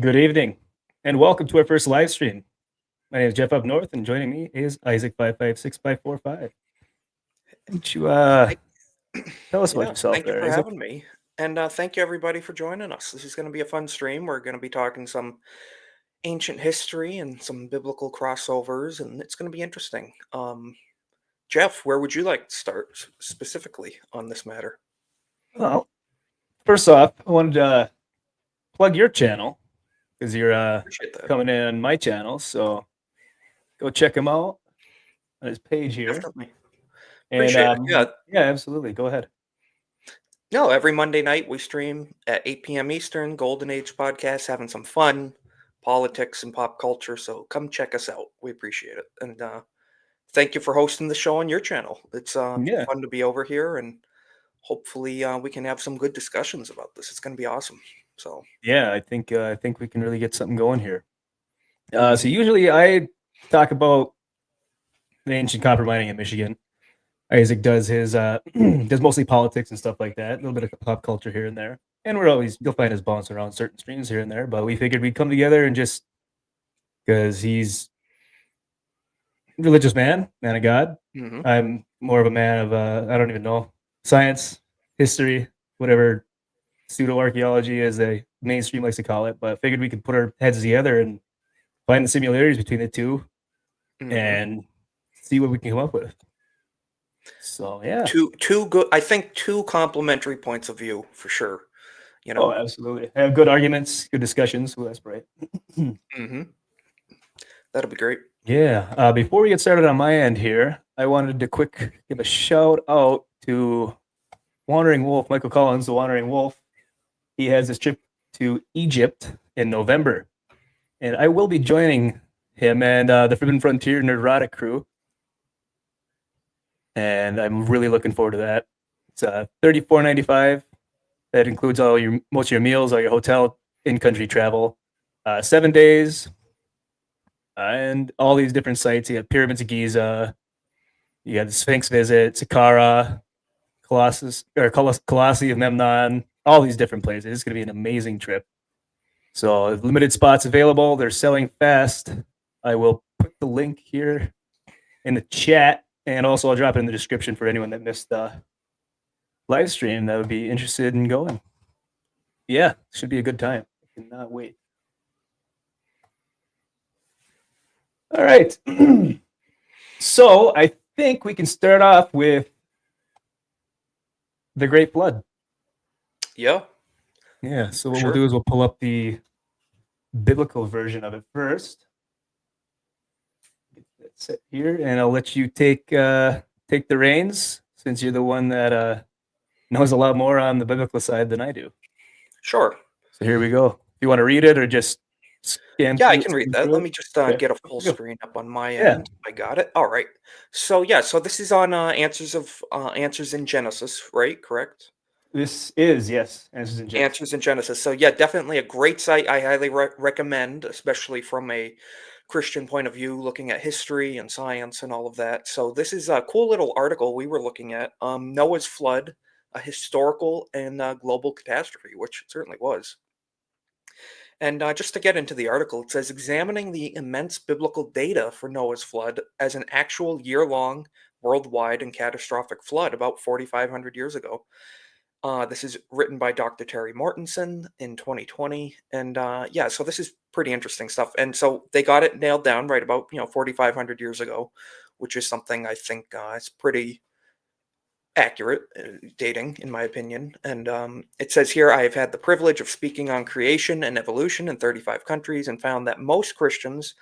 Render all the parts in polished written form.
Good evening, and welcome to our first live stream. My name is JeffUPNorth, and joining me is Isaac556x45. Why don't you Thank- tell us about Yeah, yourself thank you there, for Isaac? having me. And thank you, everybody, for joining us. This is going to be a fun stream. We're going to be talking some ancient history and some biblical crossovers, and it's going to be interesting. Jeff, where would you like to start specifically on this matter? Well, first off, I wanted to plug your channel because you're Appreciate that. coming in on my channel, so go check him out on his page here. Definitely. And Appreciate it. Yeah. yeah, absolutely. Go ahead. No, every Monday night we stream at 8 p.m. Eastern, Golden Age podcast, having some fun, politics, and pop culture. So come check us out. We appreciate it. And thank you for hosting the show on your channel. It's Yeah, fun to be over here, and hopefully we can have some good discussions about this. It's going to be awesome. So, yeah. I think we can really get something going here. mhm. So usually I talk about the ancient copper mining in Michigan. Isaac does his does mostly politics and stuff like that, a little bit of pop culture here and there. And you'll find us bouncing around certain streams here and there, but we figured we'd come together and just because he's a religious man of God. Mhm. I'm more of a man of I don't even know, science, history, whatever pseudo archaeology as the mainstream likes to call it. But figured we could put our heads together and find the similarities between the two Mhm. and see what we can come up with. So yeah. Two good. I think two complementary points of view for sure. You Oh, know. absolutely. Have good arguments, good discussions. Well, that's right. Mhm. That'll be great. Yeah. Before we get started on my end here, I wanted to give a shout out to Wandering Wolf, Michael Collins, the Wandering Wolf. He has this trip to Egypt in November, and I will be joining him and the Forbidden Frontier Neurotic crew, and I'm really looking forward to that. It's $34.95. That includes most of your meals, all your hotel, in-country travel, 7 days, and all these different sites. You have pyramids of Giza, you got the Sphinx visit, Saqqara, Colossi of Memnon, all these different places. It's going to be an amazing trip. So limited spots available. They're selling fast. I will put the link here in the chat, and also I'll drop it in the description for anyone that missed the live stream that would be interested in going. Yeah, should be a good time. I cannot wait. All right. So I think we can start off with the Great Flood. Yeah. Yeah. So For what we'll sure. do is we'll pull up the biblical version of it first. Get that set here, and I'll let you take the reins since you're the one that knows a lot more on the biblical side than I do. Sure. So here we go. Do you want to read it or just Yeah, I can read skim that. through Let it? me just Okay. get a There full we go. screen up on my Yeah. end. I got it. All right. So yeah, so this is on answers in Genesis, right? Correct. This is yes. Answers in Genesis. Answers in Genesis. So yeah, definitely a great site. I highly recommend, especially from a Christian point of view, looking at history and science and all of that. So this is a cool little article we were looking at. Noah's flood, a historical and global catastrophe, which it certainly was. And just to get into the article, it says examining the immense biblical data for Noah's flood as an actual year-long, worldwide, and catastrophic flood about 4,500 years ago. This is written by Dr. Terry Mortensen in 2020, and yeah, so this is pretty interesting stuff. And so they got it nailed down right about 4,500 years ago, which is something I think is pretty accurate dating, in my opinion. And it says here, I have had the privilege of speaking on creation and evolution in 35 countries and found that most Christians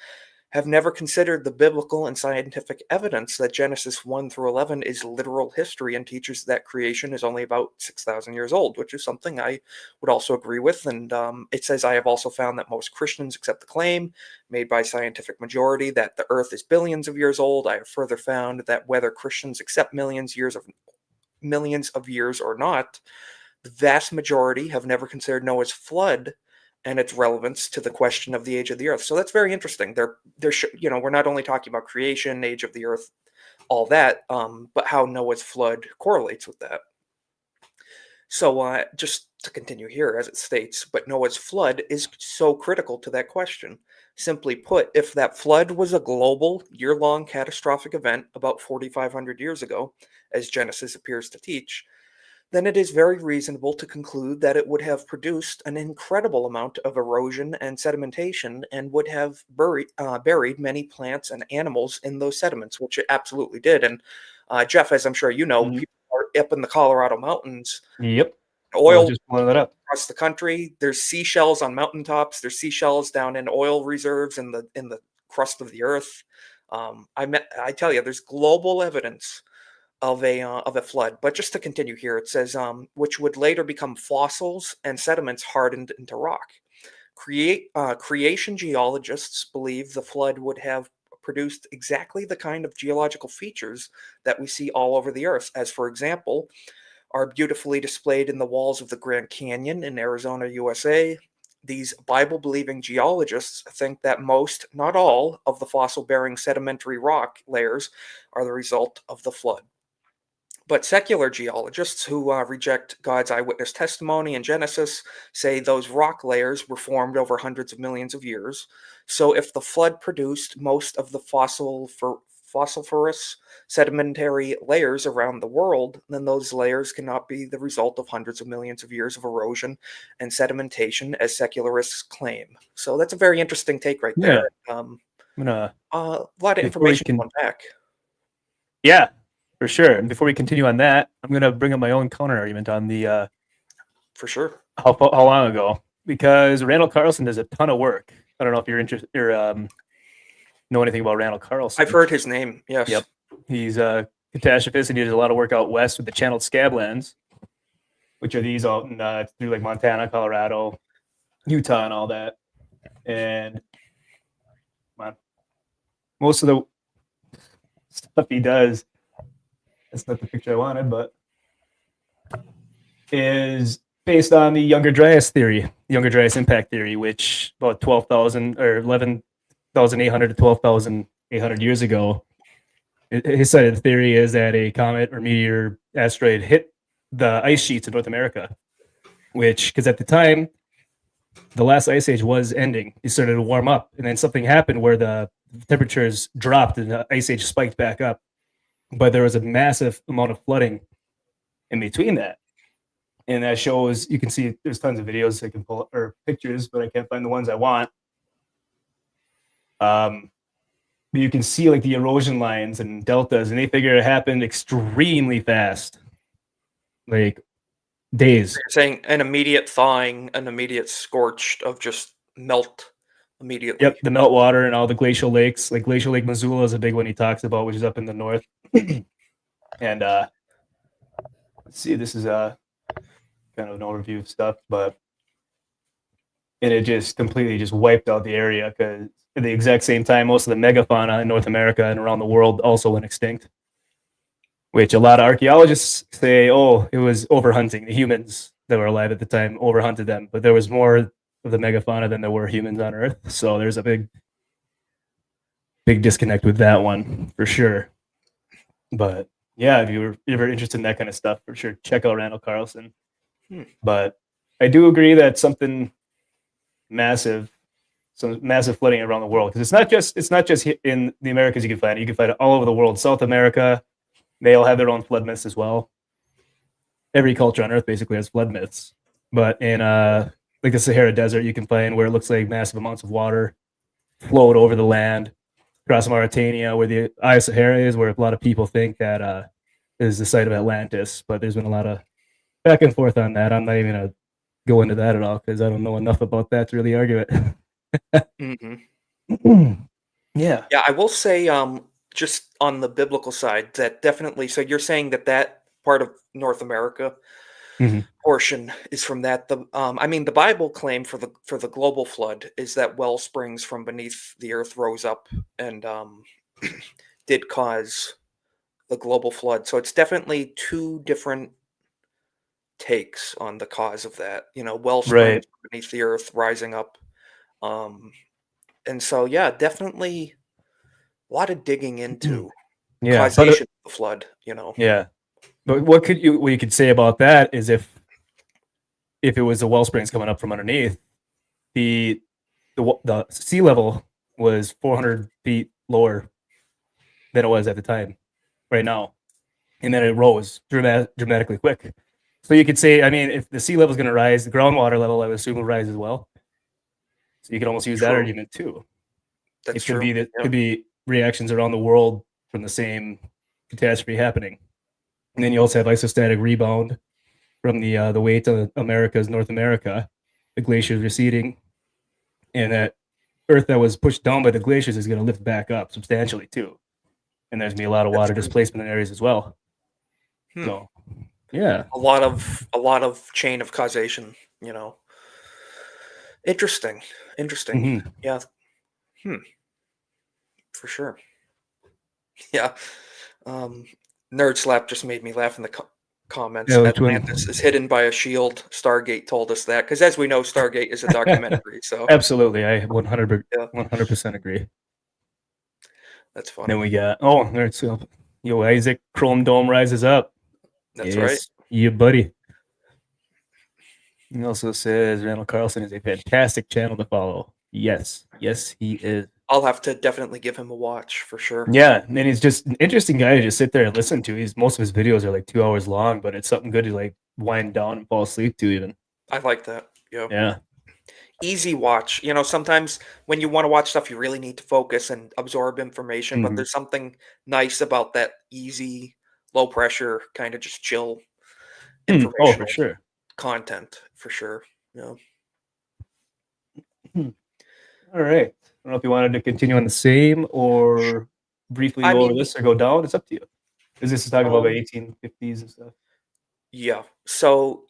have never considered the biblical and scientific evidence that Genesis 1 through 11 is literal history and teaches that creation is only about 6,000 years old, which is something I would also agree with. And it says, I have also found that most Christians accept the claim made by scientific majority that the earth is billions of years old. I have further found that whether Christians accept millions of years or not, the vast majority have never considered Noah's flood and its relevance to the question of the age of the earth. So that's very interesting. We're not only talking about creation, age of the earth, all that, but how Noah's flood correlates with that. So just to continue here, as it states, but Noah's flood is so critical to that question. Simply put, if that flood was a global, year-long catastrophic event about 4,500 years ago, as Genesis appears to teach, then it is very reasonable to conclude that it would have produced an incredible amount of erosion and sedimentation and would have buried many plants and animals in those sediments, which it absolutely did. And Jeff, as I'm sure you know, Mhm. people are up in the Colorado mountains, Yep. I was oil just pulling that up. across the country. There's seashells on mountaintops. There's seashells down in oil reserves in the crust of the earth. I tell you, there's global evidence of a flood. But just to continue here, it says which would later become fossils and sediments hardened into rock. Creation geologists believe the flood would have produced exactly the kind of geological features that we see all over the earth, as for example, are beautifully displayed in the walls of the Grand Canyon in Arizona, USA. These Bible believing geologists think that most, not all, of the fossil bearing sedimentary rock layers are the result of the flood. But secular geologists who reject God's eyewitness testimony in Genesis say those rock layers were formed over hundreds of millions of years. So if the flood produced most of the fossiliferous sedimentary layers around the world, then those layers cannot be the result of hundreds of millions of years of erosion and sedimentation, as secularists claim. So that's a very interesting take right Yeah. there. I'm gonna A lot of before we information can to unpack. Yeah, for sure. And before we continue on that, I'm gonna bring up my own counter argument on the For sure. how long ago, because Randall Carlson does a ton of work. I don't know if you're interested or know anything about Randall Carlson. I've heard his name. Yes. Yep. He's a catastrophist, and he does a lot of work out west with the channeled scablands, which are these out in through like Montana, Colorado, Utah, and all that. And come on, most of the stuff he does, that's not the picture I wanted, but is based on the Younger Dryas theory, Younger Dryas impact theory, which about 12,000 or 11,800 to 12,800 years ago, his side of the theory is that a comet or meteor asteroid hit the ice sheets in North America, which, because at the time, the last ice age was ending. It started to warm up, and then something happened where the temperatures dropped and the ice age spiked back up. But there was a massive amount of flooding in between that. And that shows, you can see there's tons of videos I can pull or pictures, but I can't find the ones I want. But you can see like the erosion lines and deltas, and they figure it happened extremely fast, like days. You're saying an immediate thawing, an immediate scorched of just melt immediately. Yep, the meltwater and all the glacial lakes, like Glacial Lake Missoula is a big one he talks about, which is up in the north. And let's see, this is kind of an overview of stuff, but and it just completely just wiped out the area because at the exact same time, most of the megafauna in North America and around the world also went extinct. Which a lot of archaeologists say, oh, it was overhunting. The humans that were alive at the time overhunted them, but there was more of the megafauna than there were humans on Earth. So there's a big disconnect with that one for sure. But yeah, if you're ever interested in that kind of stuff, for sure, check out Randall Carlson. But I do agree that some massive flooding around the world, because it's not just in the Americas. You can find it all over the world. South America, they all have their own flood myths as well. Every culture on Earth basically has flood myths. But in like the Sahara Desert, you can find where it looks like massive amounts of water flowed over the land. Across Mauritania, where the Eye of Sahara is, where a lot of people think that is the site of Atlantis. But there's been a lot of back and forth on that. I'm not even going to go into that at all because I don't know enough about that to really argue it. Yeah. Yeah, I will say, just on the biblical side, that definitely. So you're saying that part of North America portion is from that. I mean, the Bible claim for the global flood is that well springs from beneath the earth rose up and did cause the global flood. So it's definitely two different takes on the cause of that. Well springs from beneath the earth rising up. And so, yeah, definitely a lot of digging into causation of the flood, Yeah. But what you could say about that is if if it was the well springs coming up from underneath, the sea level was 400 feet lower than it was at the time right now, and then it rose dramatically quick. So you could say, I mean, if the sea level is going to rise, the groundwater level, I would assume, will rise as well. So you could almost use that True. argument too. That's It could true. be that Yeah. could be reactions around the world from the same catastrophe happening, and then you also have isostatic rebound from the weight of America's North America, the glaciers receding, and that Earth that was pushed down by the glaciers is going to lift back up substantially too. And there's going to be a lot of That's water true. displacement in areas as well. So, yeah, A lot of chain of causation, you know. Interesting. Mhm. Yeah. For sure. Yeah. Nerd Slap just made me laugh in the comments. Yeah, which Atlantis is one? hidden by a shield. Stargate told us that because, as we know, Stargate is a documentary. So Absolutely, I 100 yeah, 100% agree. that's And then funny. we got there's yo Isaac Chrome Dome rises up. That's right. Yes, yeah, buddy. He also says Randall Carlson is a fantastic channel to follow. Yes, yes, he is. I'll have to definitely give him a watch for sure. Yeah, and he's just an interesting guy to just sit there and listen to. Most of his videos are like 2 hours long, but it's something good to like wind down and fall asleep to even. I like that. Yeah. Yeah. Easy watch. You know, sometimes when you want to watch stuff, you really need to focus and absorb information, but Mhm. there's something nice about that easy, low pressure, kind of just chill Oh, for informational sure. content for sure. Yeah. Hmm. All right. I don't know if you wanted to continue on the same or briefly I go over mean, this or go down. It's up to you. Because this is talking about the um, 1850s and stuff. yeah. So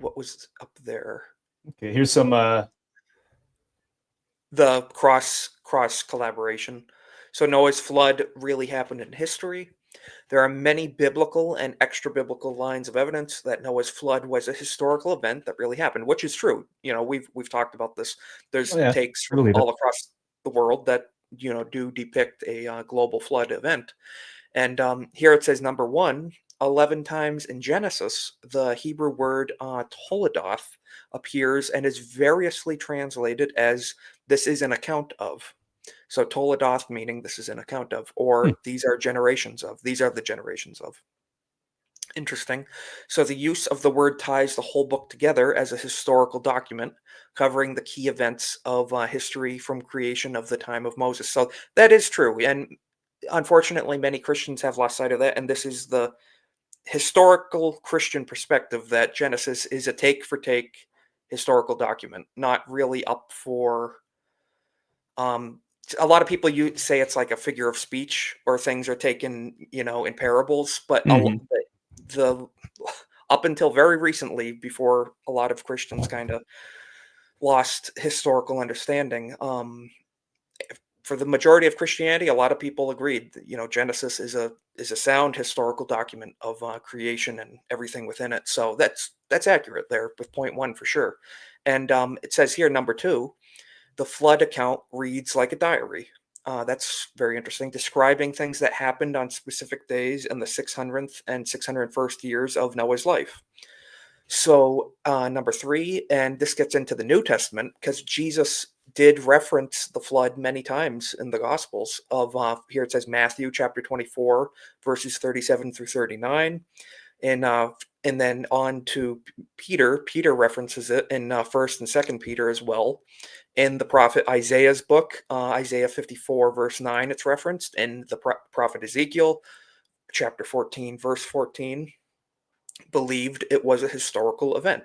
what was up there? Okay, here's some The cross collaboration. So Noah's flood really happened in history. There are many biblical and extra biblical lines of evidence that Noah's flood was a historical event that really happened, which is true. You know, we've talked about this. oh There's yeah, takes I from believe it. all across the world that do depict a global flood event. And here it says number one, 11 times in Genesis, the Hebrew word toledoth appears and is variously translated as this is an account of. So toledoth meaning this is an account of, Hmm. or these are generations of, these are the generations of. Interesting. So the use of the word ties the whole book together as a historical document covering the key events of history from creation of the time of Moses. So that is true. And unfortunately, many Christians have lost sight of that. And this is the historical Christian perspective that Genesis is a take for take historical document, not really up for. A lot of people you say it's like a figure of speech or things are taken, in parables, but Mhm. the up until very recently, before a lot of Christians kind of lost historical understanding, for the majority of Christianity, a lot of people agreed that Genesis is a sound historical document of creation and everything within it. So that's accurate there with point one for sure. And it says here number two, the flood account reads like a diary. That's very interesting, describing things that happened on specific days in the 600th and 601st years of Noah's life. So, number three, and this gets into the New Testament because Jesus did reference the flood many times in the Gospels. Of here it says Matthew chapter 24, verses 37 through 39, and then on to Peter. Peter references it in First and Second Peter as well. In the prophet Isaiah's book, Isaiah 54, verse 9, it's referenced. In the prophet Ezekiel, chapter 14, verse 14, believed it was a historical event.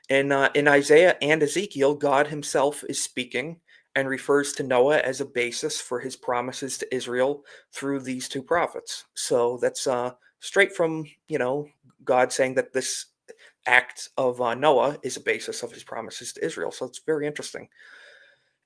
In Isaiah and Ezekiel, God himself is speaking and refers to Noah as a basis for his promises to Israel through these two prophets. So that's straight from, God saying that this act of Noah is a basis of his promises to Israel. So it's very interesting.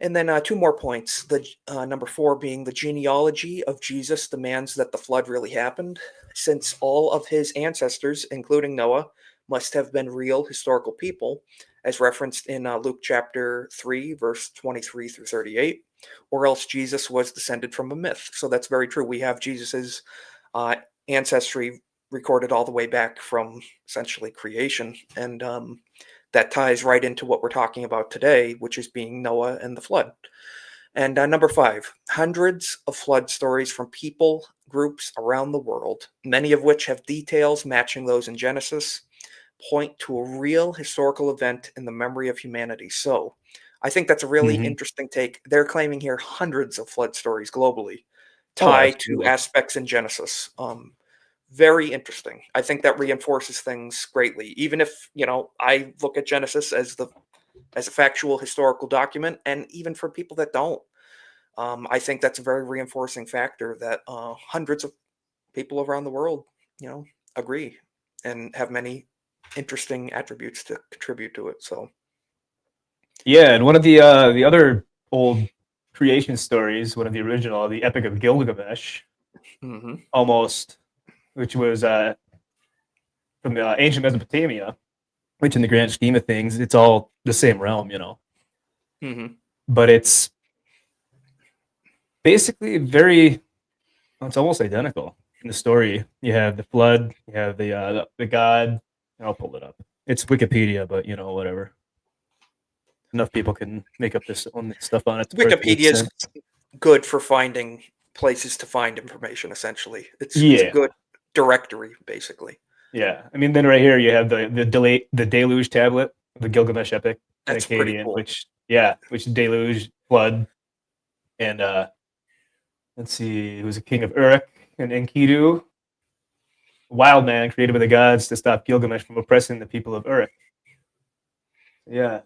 And then two more points. The number four being the genealogy of Jesus demands that the flood really happened, since all of his ancestors, including Noah, must have been real historical people, as referenced in Luke chapter 3, verse 23 through 38, or else Jesus was descended from a myth. So that's very true. We have Jesus's uh, ancestry recorded all the way back from essentially creation. And that ties right into what we're talking about today, which is being Noah and the flood. And number 5, hundreds of flood stories from people, groups around the world, many of which have details matching those in Genesis, point to a real historical event in the memory of humanity. So I think that's a really Mhm. interesting take. They're claiming here hundreds of flood stories globally Oh, tie to absolutely. aspects in Genesis. Very interesting. I think that reinforces things greatly. Even if, I look at Genesis as a factual historical document, and even for people that don't, I think that's a very reinforcing factor that hundreds of people around the world, agree and have many interesting attributes to contribute to it. So, Yeah, and one of the other old creation stories, one of the original, the Epic of Gilgamesh, mhm, almost, which was from ancient Mesopotamia, which in the grand scheme of things, it's all the same realm, mhm. but it's basically very, it's almost identical in the story. You have the flood, you have the god. I'll pull it up. It's Wikipedia, but whatever. Enough people can make up this own stuff on it for it to make Wikipedia is sense. good for finding places to find information. Essentially, it's a Yeah, good directory, basically. yeah. I mean, then right here you have the deluge tablet, the Gilgamesh epic in That's pretty Akkadian, cool. which deluge flood, and let's see, he was a king of Uruk and Enkidu, wild man created by the gods to stop Gilgamesh from oppressing the people of Uruk. Yeah.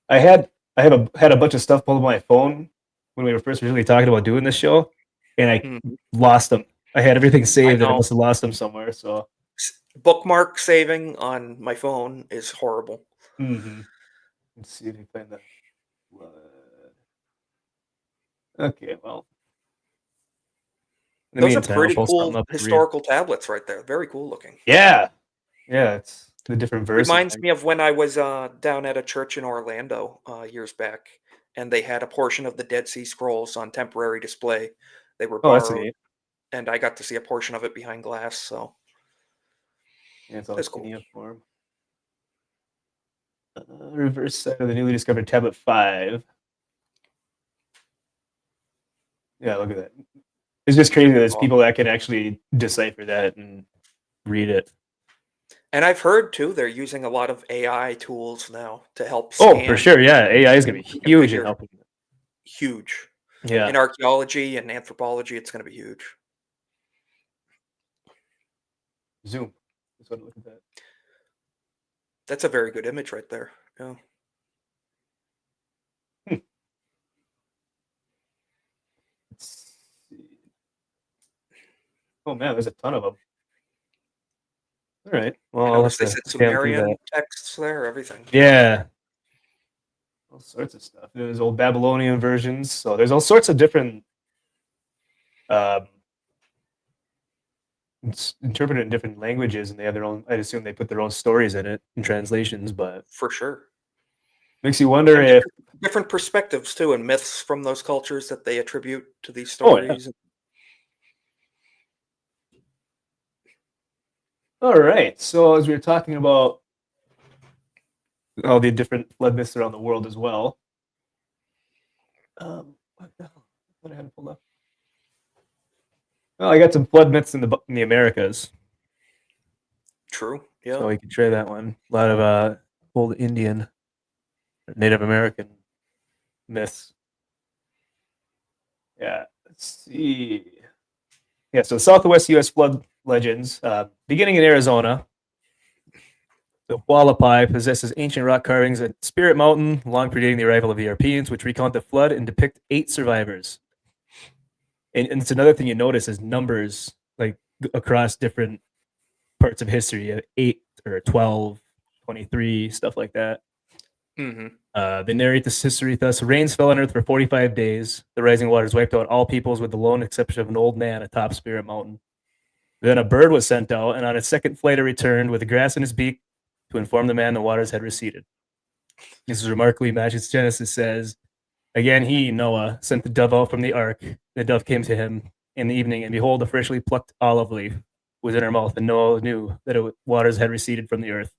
I had had a bunch of stuff pulled up on my phone when we were first really talking about doing this show, and I Mhm. lost them. I had everything I saved, and I know. must have lost them somewhere. So, Bookmark saving on my phone is horrible. let's see if we find the flood. Okay, well, in the Those are meantime, I'll pretty pull something cool up and read. historical tablets right there. Very cool looking. Yeah, yeah, it's the different verses. Reminds me of when I was down at a church in Orlando years back, and they had a portion of the Dead Sea Scrolls on temporary display. They were Oh, that's borrowed, neat. and I got to see a portion of it behind glass. So Yeah, it's all that's cool. cuneiform. Reverse side of the newly discovered tablet 5. Yeah, look at that. It's just crazy that there's Aw. people that can actually decipher that and read it. And I've heard too they're using a lot of AI tools now to help Oh, for scan sure. Yeah, AI is and going to be huge in reconfigure. helping. Huge Yeah, in archaeology and anthropology. It's going to be huge. Zoom. Just want to look at that. That's a very good image right there. Yeah. Hmm. Let's see. Oh man, there's a ton of them. All right. Well, I I'll have noticed they to said scan through Sumerian that. texts there, everything. Yeah, all sorts of stuff. There's old Babylonian versions. So there's all sorts of different. Um, it's interpreted in different languages, and they have their own. I'd assume they put their own stories in it and translations, but For sure. makes you wonder And if. different perspectives too, and myths from those cultures that they attribute to these Oh yeah. stories. All right. So as we were talking about all the different flood myths around the world as well. What the hell? What I had pulled up. Well, I got some flood myths in the Americas, True. Yeah. so we can try that one. A lot of old Indian, Native American myths. Yeah. Let's see. Yeah. So Southwest U.S. flood legends, beginning in Arizona. The Hualapai possesses ancient rock carvings at Spirit Mountain, long predating the arrival of the Europeans, which recount the flood and depict 8 survivors. And it's another thing you notice is numbers like across different parts of history, 8 or 12, 23, stuff like that. Hmm. They narrate this history thus: rains fell on earth for 45 days. The rising waters wiped out all peoples with the lone exception of an old man atop Spirit Mountain. Then a bird was sent out, and on its second flight it returned with a grass in his beak to inform the man the waters had receded. This is remarkably matches Genesis says, again, he, Noah, sent the dove out from the ark. The dove came to him in the evening, and behold, a freshly plucked olive leaf was in her mouth, and Noah knew that waters had receded from the earth.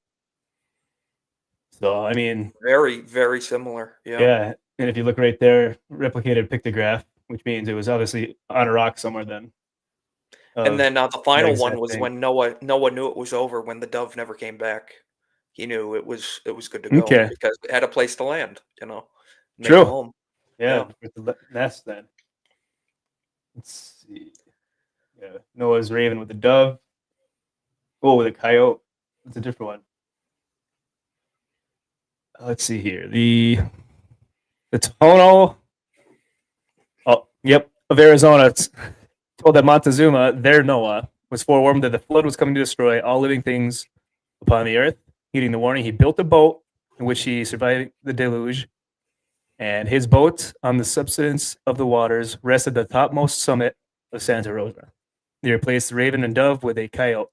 So, I mean, Very, very similar. Yeah. yeah. And if you look right there, replicated pictograph, which means it was obviously on a rock somewhere then. And then the final one exact was thing. when Noah knew it was over when the dove never came back. He knew it was good to go Okay. because it had a place to land, make True. a home. Yeah, Yeah. with the nest then. Let's see. Yeah, Noah's raven with the dove. Oh, with a coyote. That's a different one. Let's see here. The tonal. Oh, yep, of Arizona. It's told that Montezuma, their Noah, was forewarned that the flood was coming to destroy all living things upon the earth. Heeding the warning, he built a boat in which he survived the deluge, and his boat, on the subsidence of the waters, rested at the topmost summit of Santa Rosa. He replaced the raven and dove with a coyote.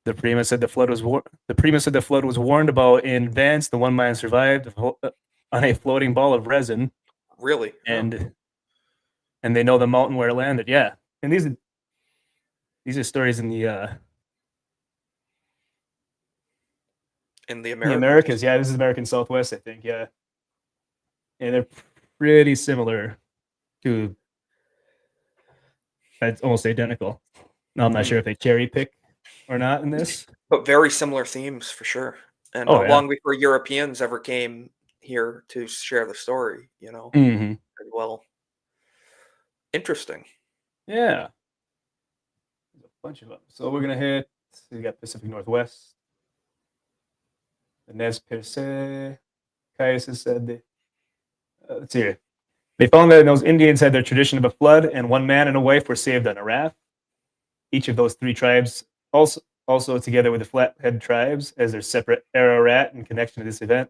The primus said the flood was warned about in advance. The one man survived on a floating ball of resin, Really? and they know the mountain where it landed. Yeah, and these are stories in the Americas. Americas. Yeah, this is American Southwest, I think. Yeah, and they're pretty similar to. It's almost identical. Now, I'm not sure if they cherry pick or not in this, but very similar themes for sure. And long before Europeans ever came here to share the story, Mm-hmm. pretty well. Interesting. Yeah, there's a bunch of them. So we're gonna hit. We got Pacific Northwest. The Nez Perce. Caius has said. Let's see here. They found that those Indians had their tradition of a flood, and one man and a wife were saved on a raft. Each of those three tribes, also together with the Flathead tribes, as their separate Ararat in connection to this event.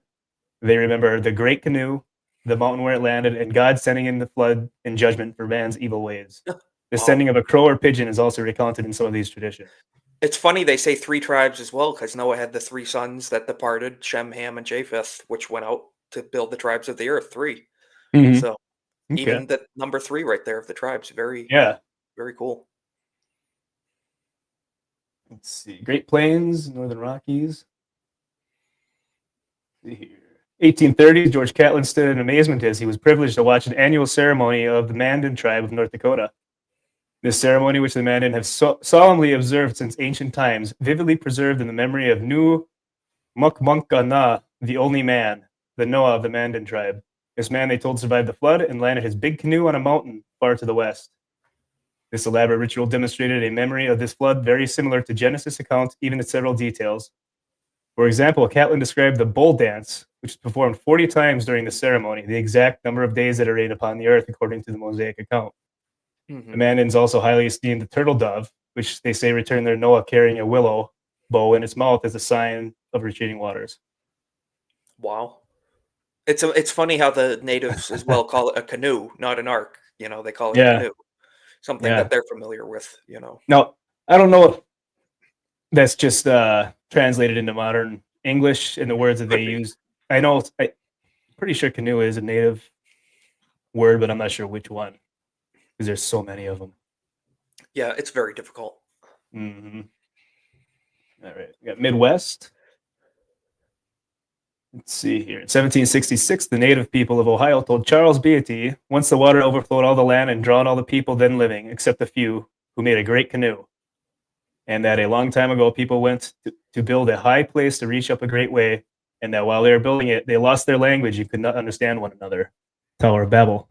They remember the Great Canoe, the mountain where it landed, and God sending in the flood in judgment for man's evil ways. The sending of a crow or pigeon is also recounted in some of these traditions. It's funny they say three tribes as well, because Noah had the three sons that departed, Shem, Ham, and Japheth, which went out to build the tribes of the earth, 3. Mm-hmm. So even the number 3 right there of the tribes, very cool. Let's see. Great Plains, Northern Rockies. Let's see here. 1830s, George Catlin stood in amazement as he was privileged to watch an annual ceremony of the Mandan tribe of North Dakota. This ceremony, which the Mandan have solemnly observed since ancient times, vividly preserved in the memory of Nu Mukmunkana, the only man, the Noah of the Mandan tribe. This man, they told, survived the flood and landed his big canoe on a mountain far to the west. This elaborate ritual demonstrated a memory of this flood very similar to Genesis accounts, even in several details. For example, Catlin described the bull dance, which is performed 40 times during the ceremony, the exact number of days that it rained upon the earth, according to the Mosaic account. Mm-hmm. The Mandans also highly esteemed the turtle dove, which they say returned their Noah carrying a willow bow in its mouth as a sign of retreating waters. Wow. It's funny how the natives as well call it a canoe, not an ark. They call it a canoe. Something that they're familiar with, Now, I don't know if that's just translated into modern English in the words that they use. I know, I'm pretty sure canoe is a native word, but I'm not sure which one because there's so many of them. Yeah, it's very difficult. Mm-hmm. All right, we got Midwest. Let's see here. In 1766, the native people of Ohio told Charles Beatty, once the water overflowed all the land and drowned all the people then living, except a few, who made a great canoe. And that a long time ago, people went to build a high place to reach up a great way, and that while they were building it, they lost their language and could not understand one another. Tower of Babel.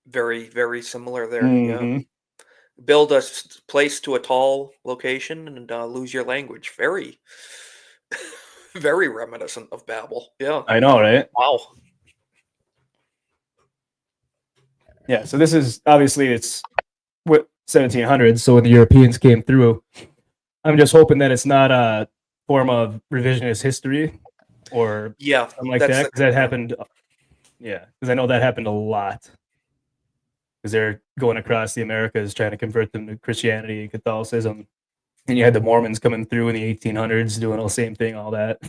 Very, very similar there. Mm-hmm. Yeah. Build a place to a tall location and lose your language. Very, very reminiscent of Babel. Yeah. I know, right? Wow. Yeah, so this is obviously it's 1700s, so when the Europeans came through, I'm just hoping that it's not a form of revisionist history or something like that, because that happened. Yeah, because I know that happened a lot. Because they're going across the Americas trying to convert them to Christianity and Catholicism. And you had the Mormons coming through in the 1800s doing all the same thing, all that.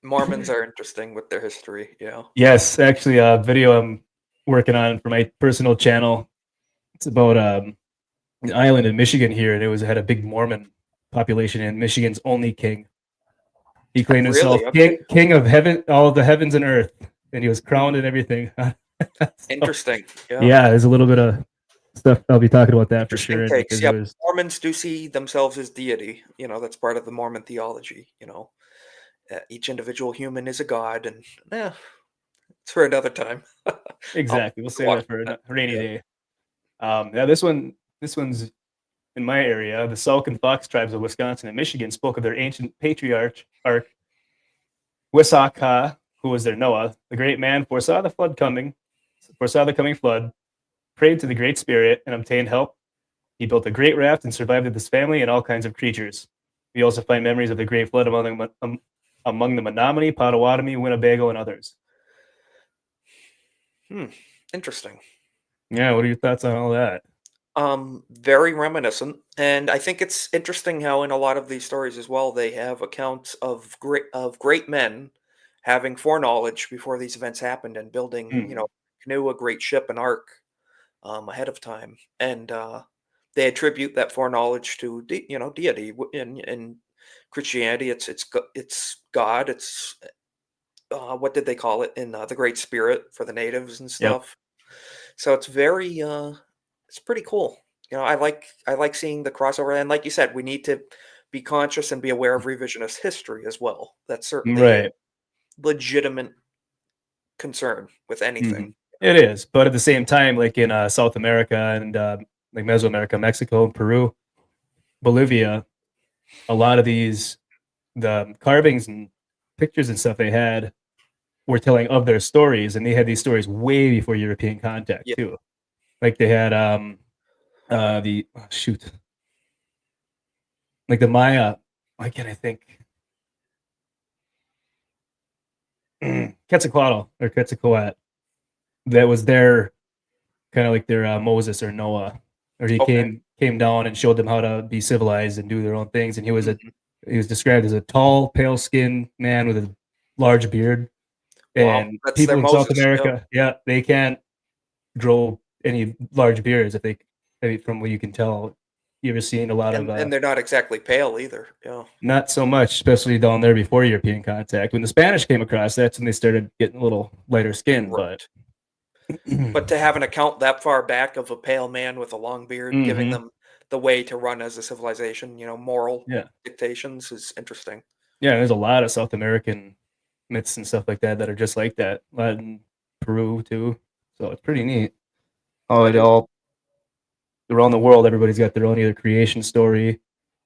Mormons are interesting with their history, yeah. Yes, actually, a video I'm working on for my personal channel. It's about an island in Michigan here, and it had a big Mormon population, and Michigan's only king. He claimed himself Really? Okay. king of heaven, all of the heavens and earth, and he was crowned and everything. So, Interesting. Yeah. yeah, there's a little bit of stuff I'll be talking about that for Interesting sure. takes. Because Yeah. Mormons do see themselves as deity. That's part of the Mormon theology. Each individual human is a god, and it's for another time. exactly, we'll save Watch that for that. a rainy Yeah. day. Yeah, this one's in my area. The Sauk and Fox tribes of Wisconsin and Michigan spoke of their ancient patriarch, Wisaka, who was their Noah. The great man foresaw the coming flood, prayed to the Great Spirit, and obtained help. He built a great raft and survived with his family and all kinds of creatures. We also find memories of the Great Flood among the Menominee, Potawatomi, Winnebago, and others. Interesting. Yeah, what are your thoughts on all that? Very reminiscent, and I think it's interesting how in a lot of these stories as well, they have accounts of great men having foreknowledge before these events happened and building, Mhm. canoe, a great ship, an ark, ahead of time, and they attribute that foreknowledge to deity. In Christianity, it's God. It's what did they call it in the Great Spirit for the natives and Yep. stuff. So it's very it's pretty cool. I like seeing the crossover, and like you said, we need to be conscious and be aware of revisionist history as well. That's certainly a Right. legitimate concern with anything. Mhm. It is, but at the same time, like in South America and like Mesoamerica, Mexico, Peru, Bolivia, a lot of the carvings and pictures and stuff they had were telling of their stories, and they had these stories way before European contact Yeah. too. Like they had the shoot, like the Maya. Why can't I think? Quetzalcoatl or Quetzalcoatl. That was their kind of like their Moses or Noah, or he Okay. came down and showed them how to be civilized and do their own things. And Mhm. he was described as a tall, pale skinned man with a large beard. Wow, And that's their people in South Moses. Yep. America, yeah, they can't grow any large beards if they, I mean, from what you can tell. You ever seen a lot of And they're not exactly pale either. Yeah. not so much, especially down there before European contact. When the Spanish came across, that's when they started getting a little lighter skin. But Right. But to have an account that far back of a pale man with a long beard giving hmm them the way to run as a civilization, moral yeah, dictations is interesting. yeah, there's a lot of South American myths and stuff like that that are just like that. Latin, Peru too. So it's pretty neat. Oh, It it is. all around the world, everybody's got their own either creation story,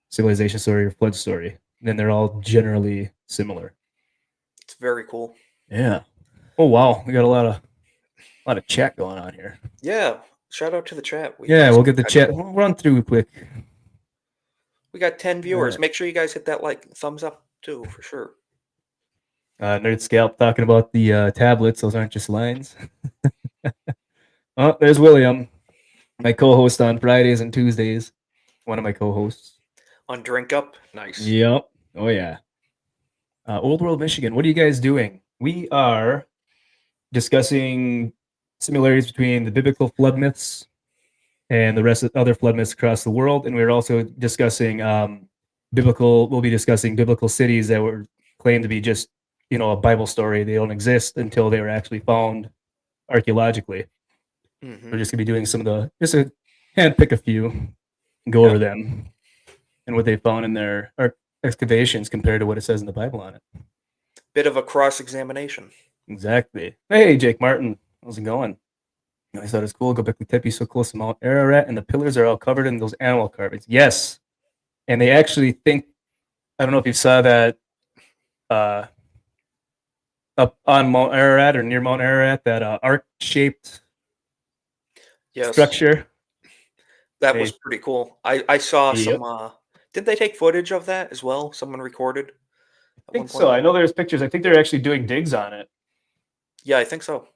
civilization story, or flood story. And then they're all generally similar. It's very cool. Yeah. Oh wow, we got a lot of chat going on here. Yeah. Shout out to the chat. Yeah, we'll get the chat. We'll run through quick. We got 10 All viewers. right. Make sure you guys hit that thumbs up too, for sure. Nerd Scalp talking about the tablets. Those aren't just lines. Oh, there's William, my co-host on Fridays and Tuesdays. One of my co-hosts. On Drink Up. Nice. Yep. Oh yeah. Old World Michigan. What are you guys doing? We are discussing similarities between the biblical flood myths and the rest of other flood myths across the world, and we're also discussing biblical. We'll be discussing biblical cities that were claimed to be just a Bible story. They don't exist until they were actually found archaeologically. Hmm. We're just gonna be doing some of the just a handpick a few, and go Yeah. over them and what they found in their excavations compared to what it says in the Bible on it. Bit of a cross-examination. Exactly. Hey, Jake Martin, how's it going? I thought it's cool. Göbekli Tepe so close to Mount Ararat, and the pillars are all covered in those animal carvings. Yes, and they actually think. I don't know if you saw that uh, up on Mount Ararat or near Mount Ararat, that arc-shaped Yes. structure. That was They, pretty cool. I saw yep, some did they take footage of that as well? Someone recorded I at think one so. point? I know there's pictures. I think they're actually doing digs on it, Yeah, I think so.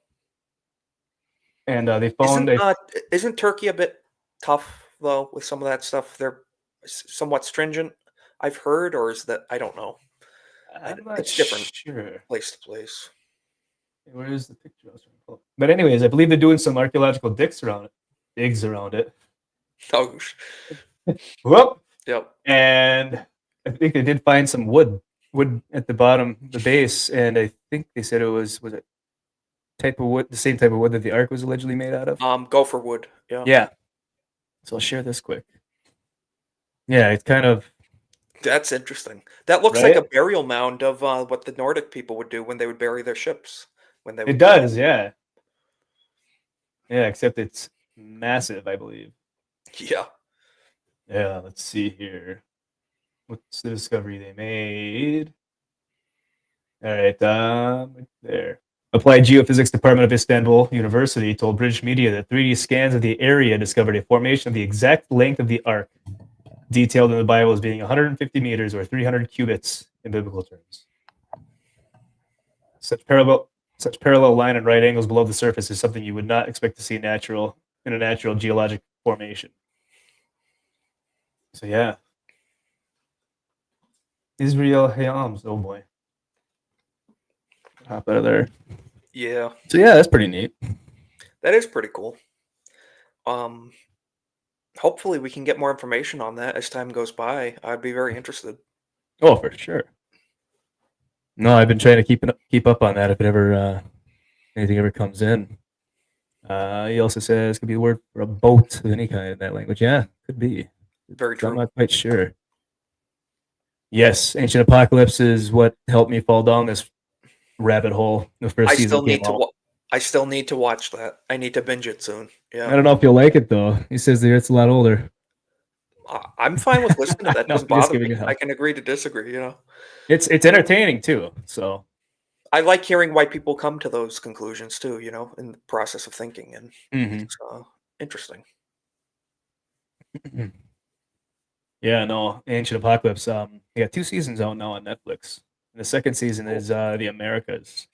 and they found. Isn't isn't Turkey a bit tough though with some of that stuff? They're somewhat stringent, I've heard, or is that I don't know. I'm not It's different sure. place to place. Where is the picture I was trying to pull? But anyways, I believe they're doing some archaeological digs around it. Oh, Whoop. yep. And I think they did find some wood at the bottom, the base, and I think they said it was it type of wood, the same type of wood that the ark was allegedly made out of. Gopher wood. Yeah. Yeah. So I'll share this quick. Yeah, it's kind of That's interesting. That looks like a right. burial mound of what the Nordic people would do when they would bury their ships. When they It would does, yeah. Yeah, except it's massive, I believe. Yeah. Yeah, let's see here. What's the discovery they made? All right, right there. Applied Geophysics Department of Istanbul University told British media that 3D scans of the area discovered a formation of the exact length of the ark, detailed in the Bible as being 150 meters or 300 cubits in biblical terms. Such parallel line and right angles below the surface is something you would not expect to see in a natural geologic formation. So yeah, Israel Hayams. Oh boy, hop out of there. Yeah. So yeah, that's pretty neat. That is pretty cool. Hopefully we can get more information on that as time goes by. I'd be very interested. Oh, for sure. No, I've been trying to keep up on that if it ever anything ever comes in. He also says could be a word for a boat of any kind in that language. Yeah, could be. Very I'm true. not quite sure. Yes, Ancient Apocalypse is what helped me fall down this rabbit hole. The first season came out. I still need to watch that. I need to binge it soon. Yeah. I don't know if you'll like it though. He says the Earth's a lot older. I'm fine with listening to that. No, Doesn't I'm just bother giving me. it up. I can agree to disagree, you know. It's entertaining too. So I like hearing why people come to those conclusions too, you know, in the process of thinking, and it's interesting. Yeah, no, Ancient Apocalypse. They got 2 seasons out now on Netflix. And the second season is the Americas.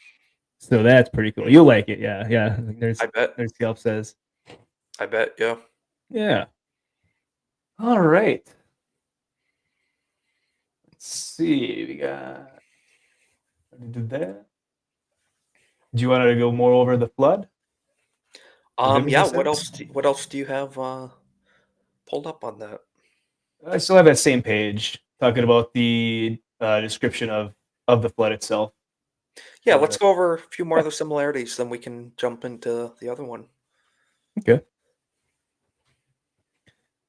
So that's pretty cool. You'll like it, yeah, yeah. I bet. There's Scalp says. I bet, yeah. Yeah. All right. Let's see. We got. Did that? Do you want to go more over the flood? Yeah. What else? What else do you have pulled up on that? I still have that same page talking about the description of the flood itself. Yeah, let's go over a few more of the similarities, then we can jump into the other one. Okay.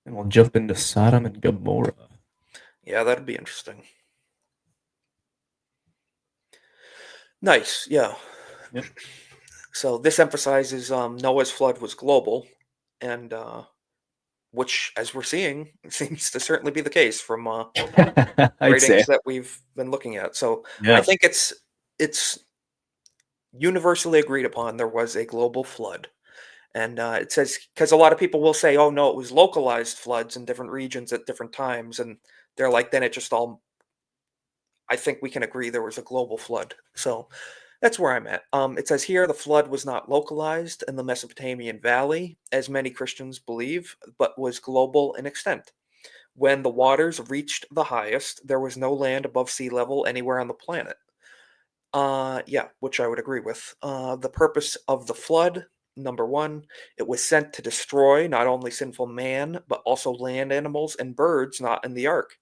And we'll jump into Sodom and Gomorrah. Yeah, that'd be interesting. Nice, yeah. Yep. So this emphasizes Noah's flood was global, and which, as we're seeing, seems to certainly be the case from ratings that we've been looking at. So I think it's universally agreed upon there was a global flood. And it says, because a lot of people will say, oh, no, it was localized floods in different regions at different times. And they're like, then it just all, I think we can agree there was a global flood. So that's where I'm at. It says here the flood was not localized in the Mesopotamian Valley, as many Christians believe, but was global in extent. When the waters reached the highest, there was no land above sea level anywhere on the planet. Yeah, which I would agree with. The purpose of the flood, number one, it was sent to destroy not only sinful man, but also land animals and birds not in the ark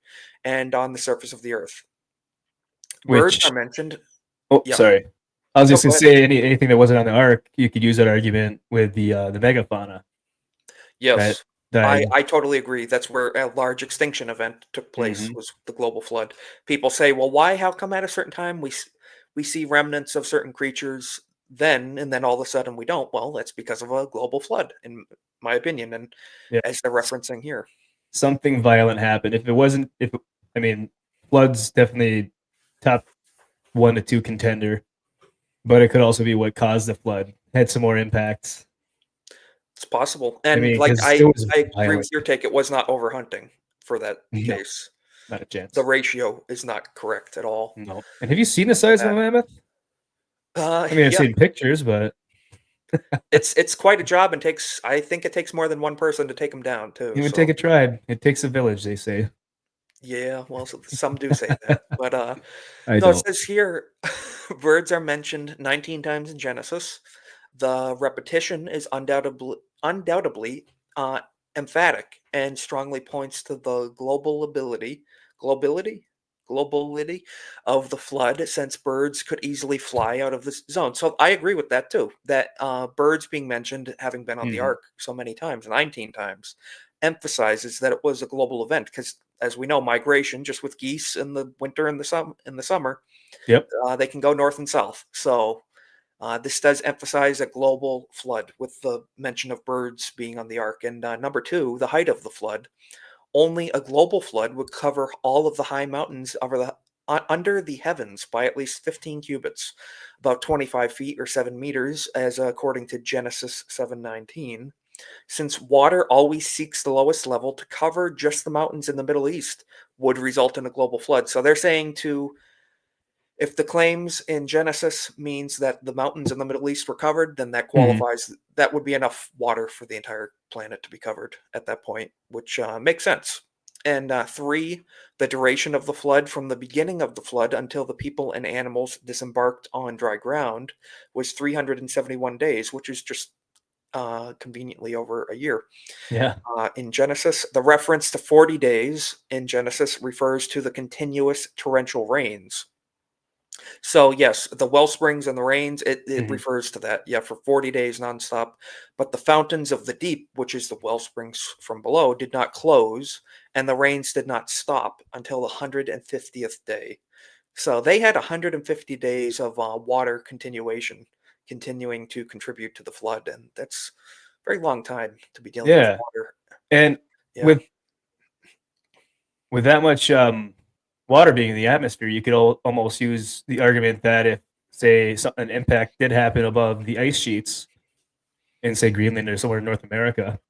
and on the surface of the earth. Birds are mentioned. Oh, yeah. Sorry. I was just going to say anything that wasn't on the ark, you could use that argument with the megafauna. Yes, I totally agree. That's where a large extinction event took place, was the global flood. People say, well, why? How come at a certain time we see remnants of certain creatures then, and then all of a sudden we don't? Well, that's because of a global flood, in my opinion, and as they're referencing here. Something violent happened. Flood's definitely top 1 to 2 contender, but it could also be what caused the flood. Had some more impacts. It's possible. And I agree with your take. It was not overhunting for that case. Not a chance. The ratio is not correct at all. No. And have you seen the size of a mammoth? I've seen pictures, but it's quite a job, and I think it takes more than one person to take them down too. It would take a tribe. It takes a village, they say. Yeah, well, some do say that, but no, it says here Birds are mentioned 19 times in Genesis. The repetition is undoubtedly uh, emphatic and strongly points to the globality, globality of the flood, since birds could easily fly out of this zone. So I agree with that too. That birds being mentioned, having been on the Hmm. ark so many times, 19 times, emphasizes that it was a global event. Because as we know, migration, just with geese in the winter and the summer, Yep. they can go north and south. So this does emphasize a global flood with the mention of birds being on the ark. And number two, the height of the flood. Only a global flood would cover all of the high mountains under the heavens by at least 15 cubits, about 25 feet or 7 meters, as according to Genesis 7:19. Since water always seeks the lowest level to cover just the mountains in the Middle East, would result in a global flood. So they're saying to if the claims in Genesis means that the mountains in the Middle East were covered, then that Hmm. qualifies. That would be enough water for the entire planet to be covered at that point, which makes sense. And three, the duration of the flood from the beginning of the flood until the people and animals disembarked on dry ground was 371 days, which is just conveniently over a year. Yeah. In Genesis, the reference to 40 days in Genesis refers to the continuous torrential rains. So yes, the well springs and the rains, it Hmm. refers to that. Yeah, for 40 days nonstop. But the fountains of the deep, which is the well springs from below, did not close, and the rains did not stop until the 150th day. So they had 150 days of water continuing to contribute to the flood, and that's a very long time to be dealing with Yeah. water. And Yeah, with that much water being in the atmosphere, you could almost use the argument that if, say, an impact did happen above the ice sheets in, say, Greenland or somewhere in North America,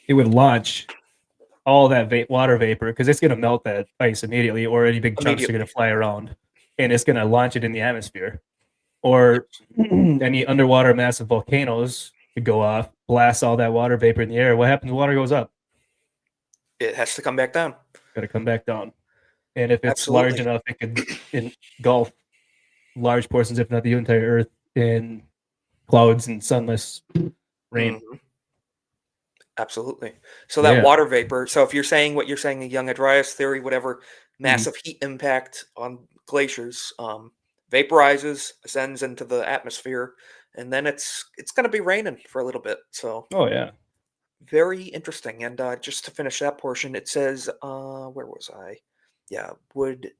it would launch all that water vapor because it's going to melt that ice immediately, or any big chunks are going immediately. to fly around, and it's going to launch it in the atmosphere. Or any underwater massive volcanoes could go off, blast all that water vapor in the air. What happens when water goes up? It has to come back down. Got to come back down. And if it's large Absolutely. enough, it could engulf large portions, if not the entire Earth, in clouds and sunless rain. Mhm. Absolutely. So that Yeah. water vapor. So if you're saying what you're saying, the young Adrias theory, whatever Mhm. massive heat impact on glaciers, vaporizes, ascends into the atmosphere, and then it's going to be raining for a little bit. So Oh yeah. very interesting. And just to finish that portion, it says, where was I? Yeah, would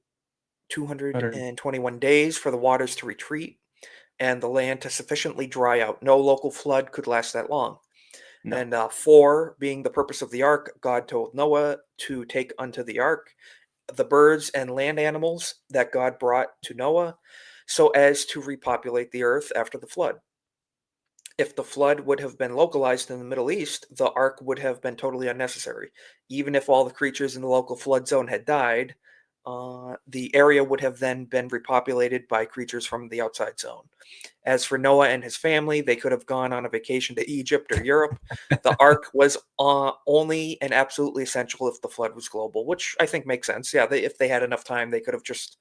100. 221 days for the waters to retreat and the land to sufficiently dry out. No local flood could last that long. No. And four, being the purpose of the ark, God told Noah to take unto the ark the birds and land animals that God brought to Noah, so as to repopulate the earth after the flood. If the flood would have been localized in the Middle East, the ark would have been totally unnecessary. Even if all the creatures in the local flood zone had died, the area would have then been repopulated by creatures from the outside zone. As for Noah and his family, they could have gone on a vacation to Egypt or Europe. The ark was only and absolutely essential if the flood was global, which I think makes sense. Yeah, if they had enough time, they could have just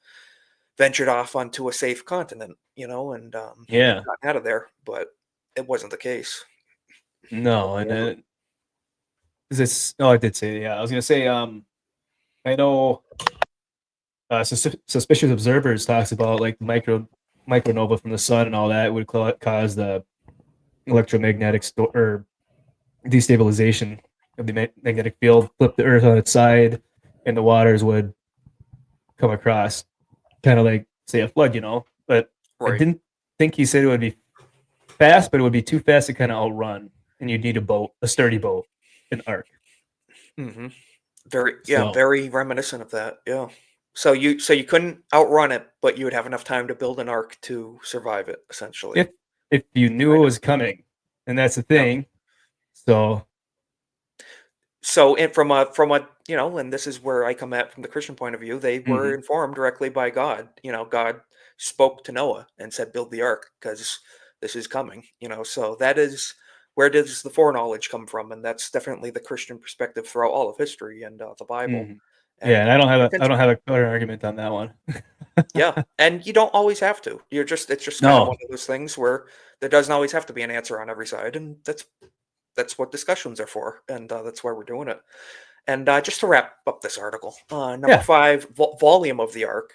ventured off onto a safe continent, and Yeah. gotten out of there. But it wasn't the case. No. And then is this? Oh, I did say, yeah. I was gonna say. I know. Suspicious observers talks about like micronova from the sun and all that would cause the electromagnetic or destabilization of the magnetic field, flip the Earth on its side, and the waters would come across, kind of like, say, a flood, But I Right. didn't think he said it would be fast, but it would be too fast to kind of outrun, and you'd need a boat, a sturdy boat, an ark. Hmm. Very, yeah, So very reminiscent of that. Yeah. So you couldn't outrun it, but you would have enough time to build an ark to survive it, essentially. if you knew it Kind of. was coming, and that's the Yeah. thing. So So, and from a and this is where I come at from the Christian point of view, they were mhm. informed directly by God. God spoke to Noah and said, "Build the ark because this is coming." So that is where does the foreknowledge come from, and that's definitely the Christian perspective throughout all of history and the Bible. Mhm. Yeah, and And I don't have a clear argument on that one. yeah, and you don't always have to. It's just kind of No. one of those things where there doesn't always have to be an answer on every side, and that's what discussions are for, and that's why we're doing it. And just to wrap up this article, number Yeah. 5, volume of the ark.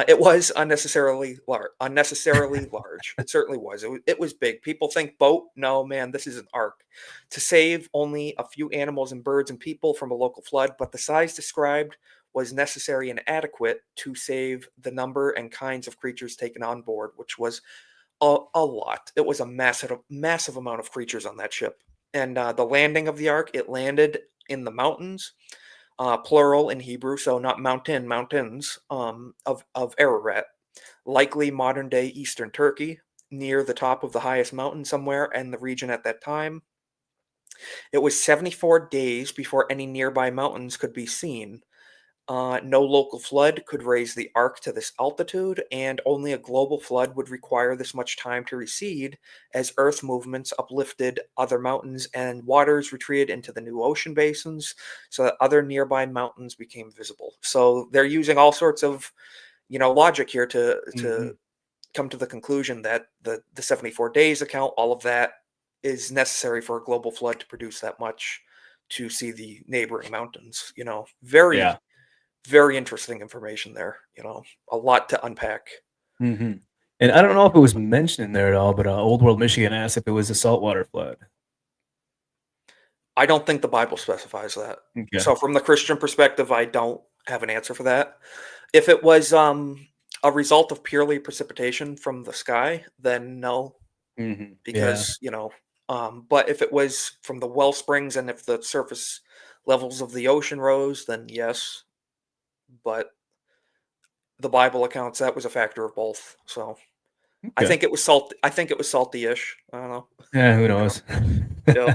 It was unnecessarily large. It certainly was. It was big. People think boat. No, man, this is an ark. To save only a few animals and birds and people from a local flood, but the size described was necessary and adequate to save the number and kinds of creatures taken on board, which was a lot. It was a massive amount of creatures on that ship. And the landing of the ark, it landed in the mountains, plural in Hebrew, so not mountains, of Ararat, likely modern day eastern Turkey, near the top of the highest mountain somewhere in the region at that time. It was 74 days before any nearby mountains could be seen. No local flood could raise the ark to this altitude, and only a global flood would require this much time to recede as Earth movements uplifted other mountains and waters retreated into the new ocean basins so that other nearby mountains became visible. So they're using all sorts of logic here to Hmm. come to the conclusion that the 74 days account, all of that is necessary for a global flood to produce that much to see the neighboring mountains. Yeah. Very interesting information there. A lot to unpack. Hmm. And I don't know if it was mentioned in there at all, but Old World Michigan asked if it was a saltwater flood. I don't think the Bible specifies that. Okay. So from the Christian perspective, I don't have an answer for that. If it was a result of purely precipitation from the sky, then no, Hmm. Yeah. because but if it was from the well springs and if the surface levels of the ocean rose, then yes. But the Bible accounts that was a factor of both. So I Okay. think it was salt. I think it was salty-ish. I don't know. Yeah, who You know. knows? Yeah,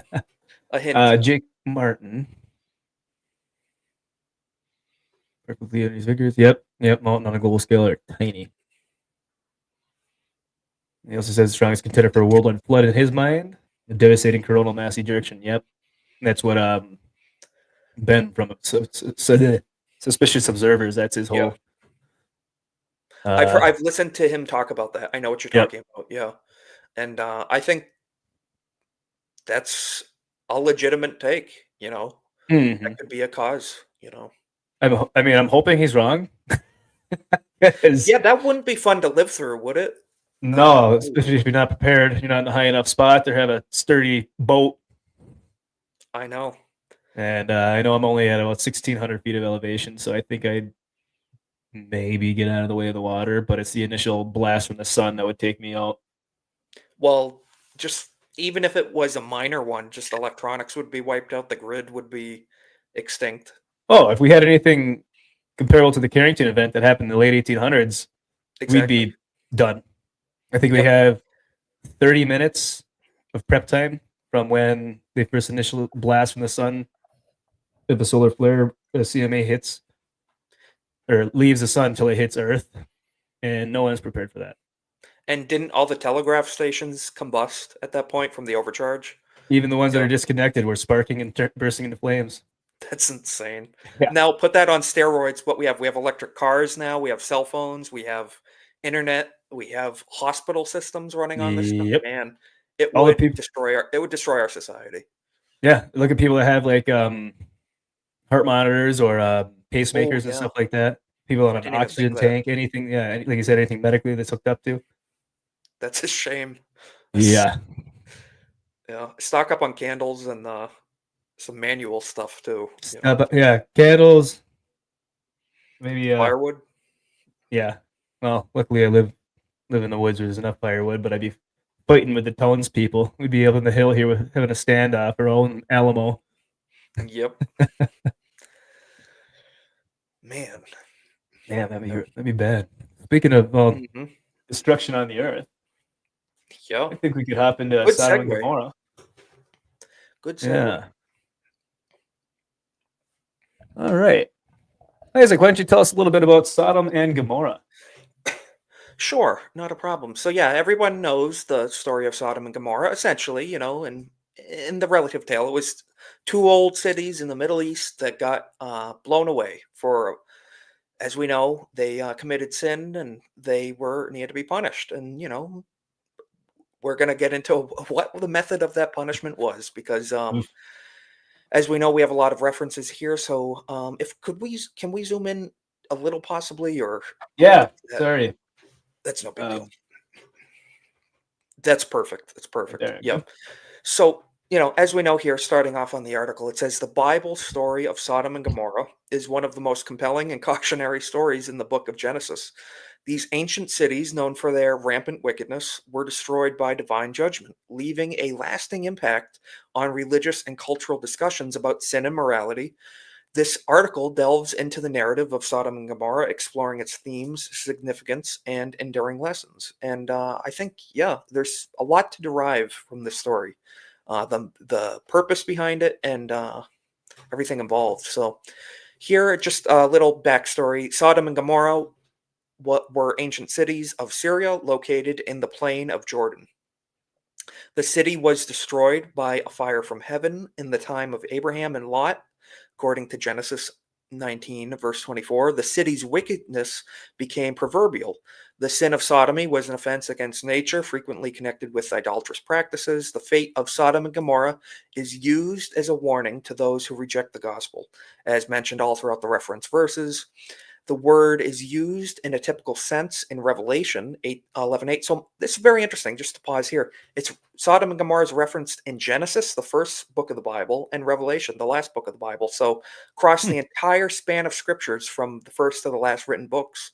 a hint. Jake Martin. Perfectly in his figures. Yep. Yep. Mountain on a global scale are tiny. He also says the strongest contender for a worldwide flood in his mind, a devastating coronal mass ejection. Yep. That's what Ben from Suspicious Observers, that's his Yeah, whole uh I've listened to him talk about that. I know what you're yep. talking about. Yeah, and I think that's a legitimate take. That Hmm. could be a cause. I mean, I'm hoping he's wrong. 'Cause Yeah, that wouldn't be fun to live through, would it? no, Ooh, especially if you're not prepared, you're not in a high enough spot or have a sturdy boat. I know. And I know I'm only at about 1,600 feet of elevation, so I think I'd maybe get out of the way of the water, but it's the initial blast from the sun that would take me out. Well, just even if it was a minor one, just electronics would be wiped out. The grid would be extinct. Oh, if we had anything comparable to the Carrington event that happened in the late 1800s, we'd Exactly. be done. I think we Yep. have 30 minutes of prep time from when the first initial blast from the sun of a solar flare, CMA hits or leaves the sun until it hits Earth, and no one is prepared for that. And didn't all the telegraph stations combust at that point from the overcharge? Even the ones that Yeah. are disconnected were sparking and bursting into flames. That's insane. Yeah. Now put that on steroids. What we have electric cars now. We have cell phones. We have internet. We have hospital systems running on this stuff. Yep. Man, All the people. it would destroy our society. Yeah. Look at people that have like heart monitors or Oh pacemakers and yeah. stuff like that. People on an Didn't even think oxygen of that. tank, anything. Yeah. Like you said, anything medically that's hooked up to. That's a shame. That's, Yeah. yeah. Stock up on candles and some manual stuff too. But yeah, candles. Maybe. Firewood. Yeah. Well, luckily I live in the woods where there's enough firewood, but I'd be fighting with the townspeople. We'd be up on the hill here with having a standoff, our own Alamo. Yep. Man. Man, Yeah. that'd be bad. Speaking of Hmm. destruction on the earth, Yeah. I think we could hop into Good Sodom and segue. Gomorrah. Good segue. Yeah. All right. Isaac, why don't you tell us a little bit about Sodom and Gomorrah? Sure, not a problem. So yeah, everyone knows the story of Sodom and Gomorrah. Essentially, in the relative tale, it was two old cities in the Middle East that got blown away for, as we know, they committed sin and they needed to be punished. And we're going to get into what the method of that punishment was, because Oof. as we know, we have a lot of references here. So if can we zoom in a little possibly, or Yeah, sorry. that's no big deal. That's perfect. That's perfect. There we Yeah. go. So, as we know here, starting off on the article, it says the Bible story of Sodom and Gomorrah is one of the most compelling and cautionary stories in the book of Genesis. These ancient cities, known for their rampant wickedness, were destroyed by divine judgment, leaving a lasting impact on religious and cultural discussions about sin and morality. This article delves into the narrative of Sodom and Gomorrah, exploring its themes, significance, and enduring lessons. And I think, there's a lot to derive from this story, the purpose behind it, and everything involved. So, here, just a little backstory: Sodom and Gomorrah were ancient cities of Syria located in the plain of Jordan. The city was destroyed by a fire from heaven in the time of Abraham and Lot. According to Genesis 19, verse 24, the city's wickedness became proverbial. The sin of sodomy was an offense against nature, frequently connected with idolatrous practices. The fate of Sodom and Gomorrah is used as a warning to those who reject the gospel, as mentioned all throughout the reference verses. The word is used in a typical sense in Revelation 8:11-8. So this is very interesting. Just to pause here, it's Sodom and Gomorrah is referenced in Genesis, the first book of the Bible, and Revelation, the last book of the Bible. So across the entire span of scriptures, from the first to the last written books,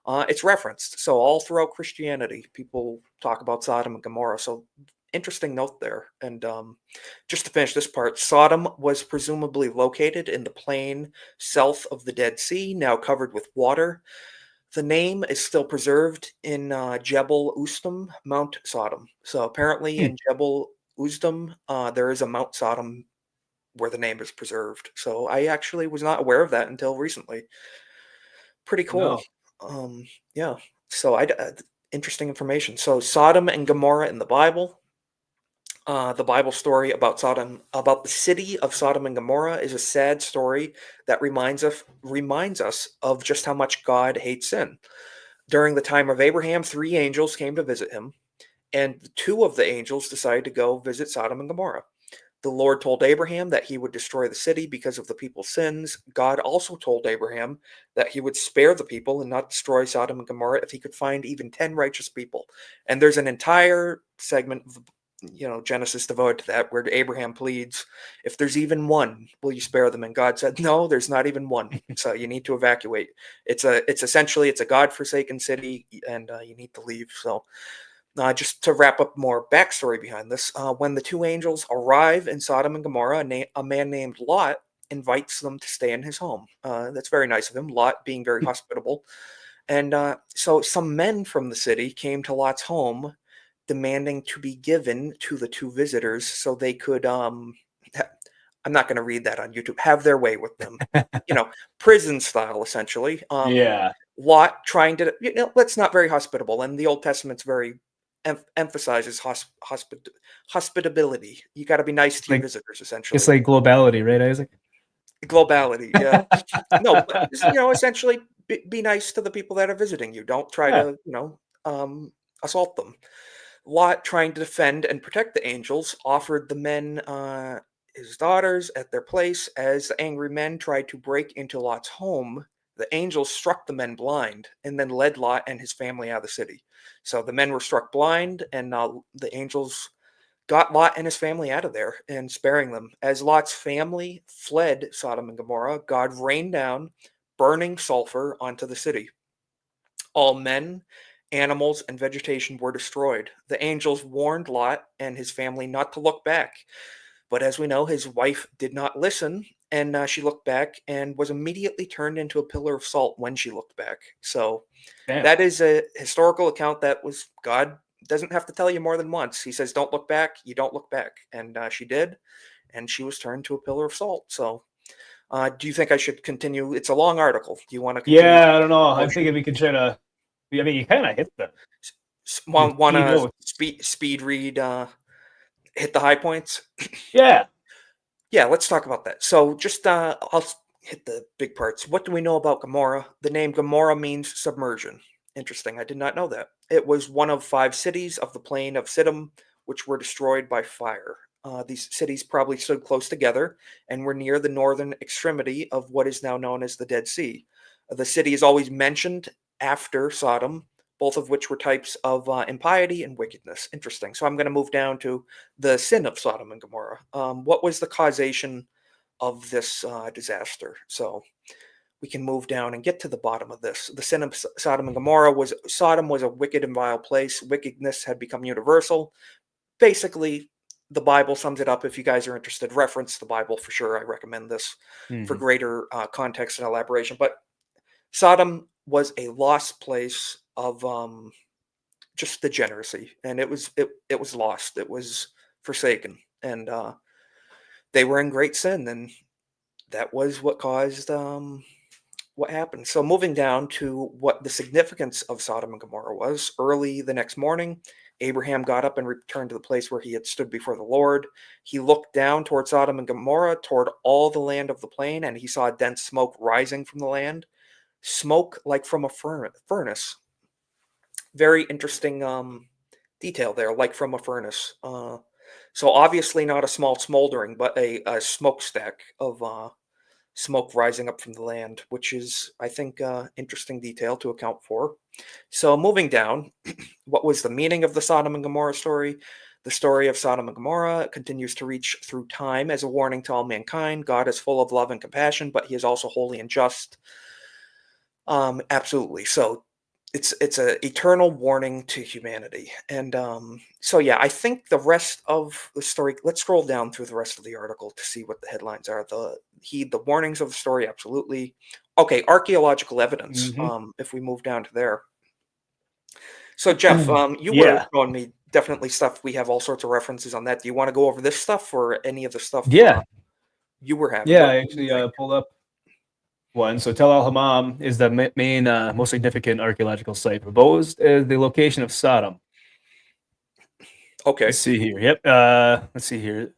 it's referenced. So all throughout Christianity, people talk about Sodom and Gomorrah. So interesting note there. And just to finish this part, Sodom was presumably located in the plain south of the Dead Sea, now covered with water. The name is still preserved in Jebel Ustum, Mount Sodom. So apparently in Jebel Ustum, there is a Mount Sodom where the name is preserved. So I actually was not aware of that until recently. Pretty cool. No. Yeah. So interesting information. So Sodom and Gomorrah in the Bible. The Bible story about about the city of Sodom and Gomorrah, is a sad story that reminds us of just how much God hates sin. During the time of Abraham, three angels came to visit him, and two of the angels decided to go visit Sodom and Gomorrah. The Lord told Abraham that he would destroy the city because of the people's sins. God also told Abraham that he would spare the people and not destroy Sodom and Gomorrah if he could find even 10 righteous people. And there's an entire segment of Genesis devoted to that, where Abraham pleads, if there's even one, will you spare them? And God said, no, there's not even one. So you need to evacuate. It's essentially a God-forsaken city, and you need to leave. So just to wrap up more backstory behind this, when the two angels arrive in Sodom and Gomorrah, a man named Lot invites them to stay in his home. That's very nice of him, Lot being very hospitable. And so some men from the city came to Lot's home, demanding to be given to the two visitors so they could, I'm not going to read that on YouTube, have their way with them. Prison style, essentially. Yeah. Lot trying to, that's not very hospitable. And the Old Testament's very emphasizes hospitability. You got to be nice to your visitors, essentially. It's like globality, right, Isaac? Globality, yeah. No, but essentially be nice to the people that are visiting you. Don't try to, assault them. Lot, trying to defend and protect the angels, offered the men his daughters at their place. As the angry men tried to break into Lot's home, the angels struck the men blind and then led Lot and his family out of the city. So the men were struck blind, and the angels got Lot and his family out of there and sparing them. As Lot's family fled Sodom and Gomorrah, God rained down burning sulfur onto the city. All men, animals, and vegetation were destroyed. The angels warned Lot and his family not to look back. But as we know, his wife did not listen, and she looked back and was immediately turned into a pillar of salt when she looked back. So that is a historical account that was, God doesn't have to tell you more than once. He says, don't look back, you don't look back. And she did, and she was turned to a pillar of salt. So do you think I should continue? It's a long article. Do you want to continue? Yeah, I don't know. I'm thinking we could try to, I mean, you kind of hit the Want to speed read, hit the high points? Yeah. Yeah, let's talk about that. So just hit the big parts. What do we know about Gomorrah? The name Gomorrah means submersion. Interesting. I did not know that. It was one of 5 cities of the plain of Siddim, which were destroyed by fire. These cities probably stood close together and were near the northern extremity of what is now known as the Dead Sea. The city is always mentioned after Sodom, both of which were types of impiety and wickedness. Interesting. So I'm going to move down to the sin of Sodom and Gomorrah. What was the causation of this disaster? So we can move down and get to the bottom of this. The sin of Sodom and Gomorrah was Sodom was a wicked and vile place. Wickedness had become universal. Basically, the Bible sums it up. If you guys are interested, reference the Bible for sure. I recommend this for greater context and elaboration. But Sodom was a lost place of just degeneracy, and it was lost. It was forsaken, and they were in great sin, and that was what caused what happened. So moving down to what the significance of Sodom and Gomorrah was, early the next morning, Abraham got up and returned to the place where he had stood before the Lord. He looked down toward Sodom and Gomorrah, toward all the land of the plain, and he saw dense smoke rising from the land, smoke like from a furnace. Very interesting detail there, like from a furnace. So obviously not a small smoldering, but a smokestack of smoke rising up from the land, which is, I think, interesting detail to account for. So moving down, what was the meaning of the Sodom and Gomorrah story? The story of Sodom and Gomorrah continues to reach through time as a warning to all mankind. God is full of love and compassion, but he is also holy and just. Absolutely. So it's a eternal warning to humanity. And so yeah, I think the rest of the story, let's scroll down through the rest of the article to see what the headlines are. The warnings of the story, absolutely. Okay, archaeological evidence. If we move down to there. So Jeff, you were Yeah. showing me definitely stuff. We have all sorts of references on that. Do you want to go over this stuff or any of the stuff Yeah. you were having? Yeah. What I do you actually think? pulled up one. So Tel Al Hammam is the main, most significant archaeological site proposed as the location of Sodom. Okay. Let's see here. Yep. Let's see here.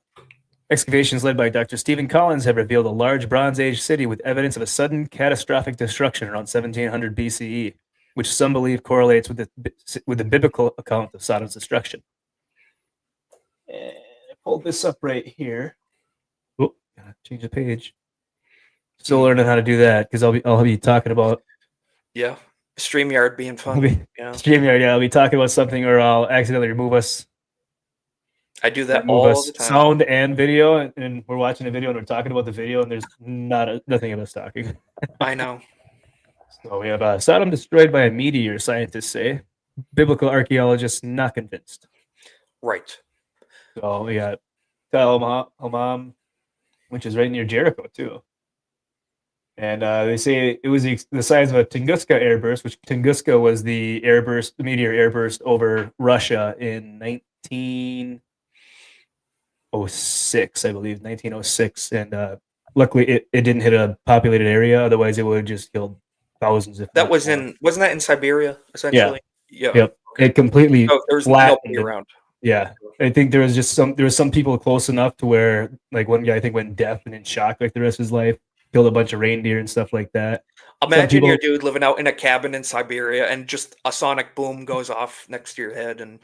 Excavations led by Dr. Stephen Collins have revealed a large Bronze Age city with evidence of a sudden catastrophic destruction around 1700 BCE, which some believe correlates with the biblical account of Sodom's destruction. And I pulled this up right here. Oh, gotta change the page. Still learning how to do that because I'll be talking about Yeah. StreamYard being fun. Yeah. StreamYard. Yeah, I'll be talking about something, or I'll accidentally I do that move all us the time. sound and video, and we're watching a video and we're talking about the video, and there's nothing of us talking. I know. So we have Sodom destroyed by a meteor, scientists say. Biblical archaeologists not convinced. Right. So we got Tel Hammam, which is right near Jericho too. And they say it was the size of a Tunguska airburst, which Tunguska was the meteor airburst over Russia in 1906, I believe, 1906. And luckily, it didn't hit a populated area. Otherwise, it would have just killed thousands, if That not was more. wasn't that in Siberia, Yeah. essentially? Yeah. Yep. Okay. It completely So there's nobody flattened. around. Yeah. I think there was some people close enough to where, like, one guy I think went deaf and in shock like the rest of his life, killed a bunch of reindeer and stuff like that. Imagine your dude living out in a cabin in Siberia and just a sonic boom goes off next to your head and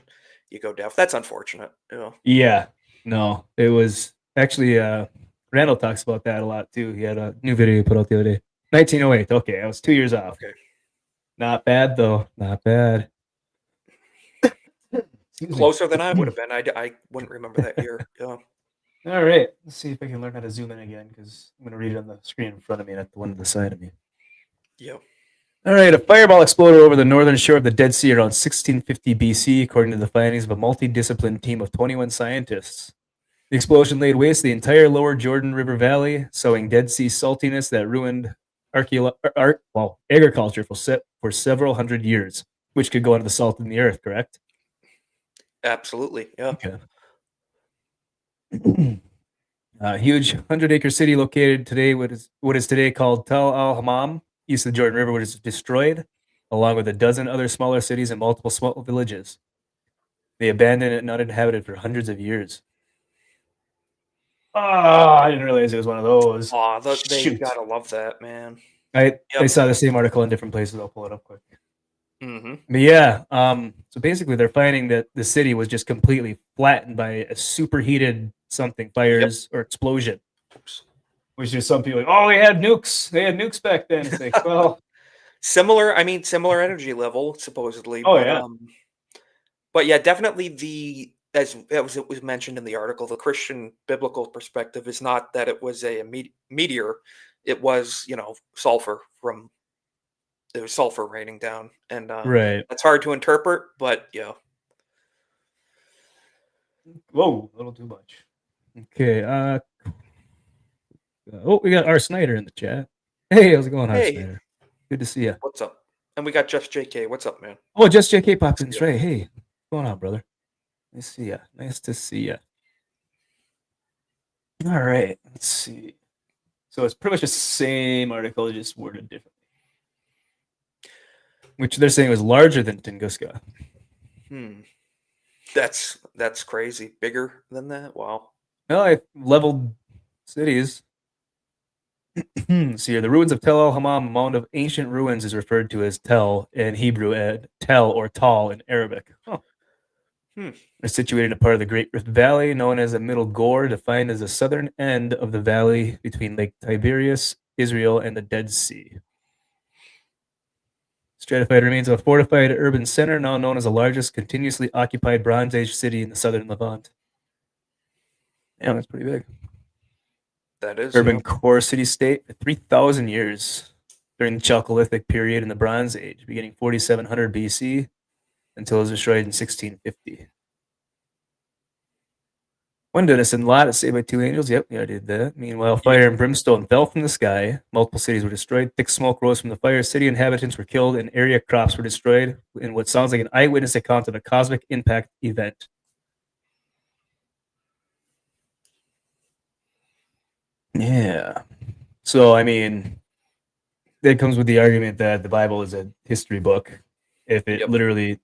you go deaf. That's unfortunate. Yeah. Yeah. No, it was actually Randall talks about that a lot too. He had a new video he put out the other day. 1908. Okay, I was 2 years off. Okay. Not bad though. Not bad. Closer than I would have been. I wouldn't remember that year. Yeah. All right. Let's see if I can learn how to zoom in again because I'm going to read it on the screen in front of me, not the one to the side of me. Yep. All right. A fireball exploded over the northern shore of the Dead Sea around 1650 BC, according to the findings of a multidisciplinary team of 21 scientists. The explosion laid waste the entire lower Jordan River Valley, sowing Dead Sea saltiness that ruined agriculture for several hundred years, which could go into the salt in the earth, correct? Absolutely. Yeah. Okay. A huge 100-acre city located today, what is today called Tel Al Hammam, east of the Jordan River, was destroyed, along with a dozen other smaller cities and multiple small villages. They abandoned it and uninhabited for hundreds of years. Oh, I didn't realize it was one of those. Aw, they Shoot. gotta love that, man. I Yep. saw the same article in different places. I'll pull it up quick. Mm-hmm. But yeah, so basically they're finding that the city was just completely flattened by a superheated something, fires or explosion. Oops. Which is some people like, oh, they had nukes. They had nukes back then. It's like, well, Similar energy level, supposedly, oh yeah. but yeah, definitely as it was mentioned in the article, the Christian biblical perspective is not that it was a meteor. It was, sulfur from there was sulfur raining down, and Right. that's hard to interpret, but yeah. Whoa, a little too much. Okay. Oh, we got R. Snyder in the chat. Hey, how's it going, R. Hey, Snyder? Good to see you. what's up? And we got Just JK. What's up, man? Oh, just JK popped in Yeah. straight. Hey, what's going on, brother? Nice to see you. Nice to see you. All right. Let's see. So it's pretty much the same article, just worded differently. Which they're saying was larger than Tunguska. That's crazy. Bigger than that? Wow. Well, I leveled cities. See here, the ruins of Tel El Hammam, a mound of ancient ruins, is referred to as Tel in Hebrew and Tel or Tal in Arabic. Oh. They're situated in a part of the Great Rift Valley known as the Middle Gore, defined as the southern end of the valley between Lake Tiberias, Israel, and the Dead Sea. Stratified remains of a fortified urban center, now known as the largest continuously occupied Bronze Age city in the southern Levant. Yeah, that's pretty big. That is Urban core city-state for 3,000 years during the Chalcolithic period in the Bronze Age, beginning 4700 BC until it was destroyed in 1650. One Dennis and Lot is saved by two angels. Yep, yeah, I did that. Meanwhile, fire and brimstone fell from the sky. Multiple cities were destroyed. Thick smoke rose from the fire. City inhabitants were killed, and area crops were destroyed in what sounds like an eyewitness account of a cosmic impact event. Yeah. So, I mean, that comes with the argument that the Bible is a history book. If it literally,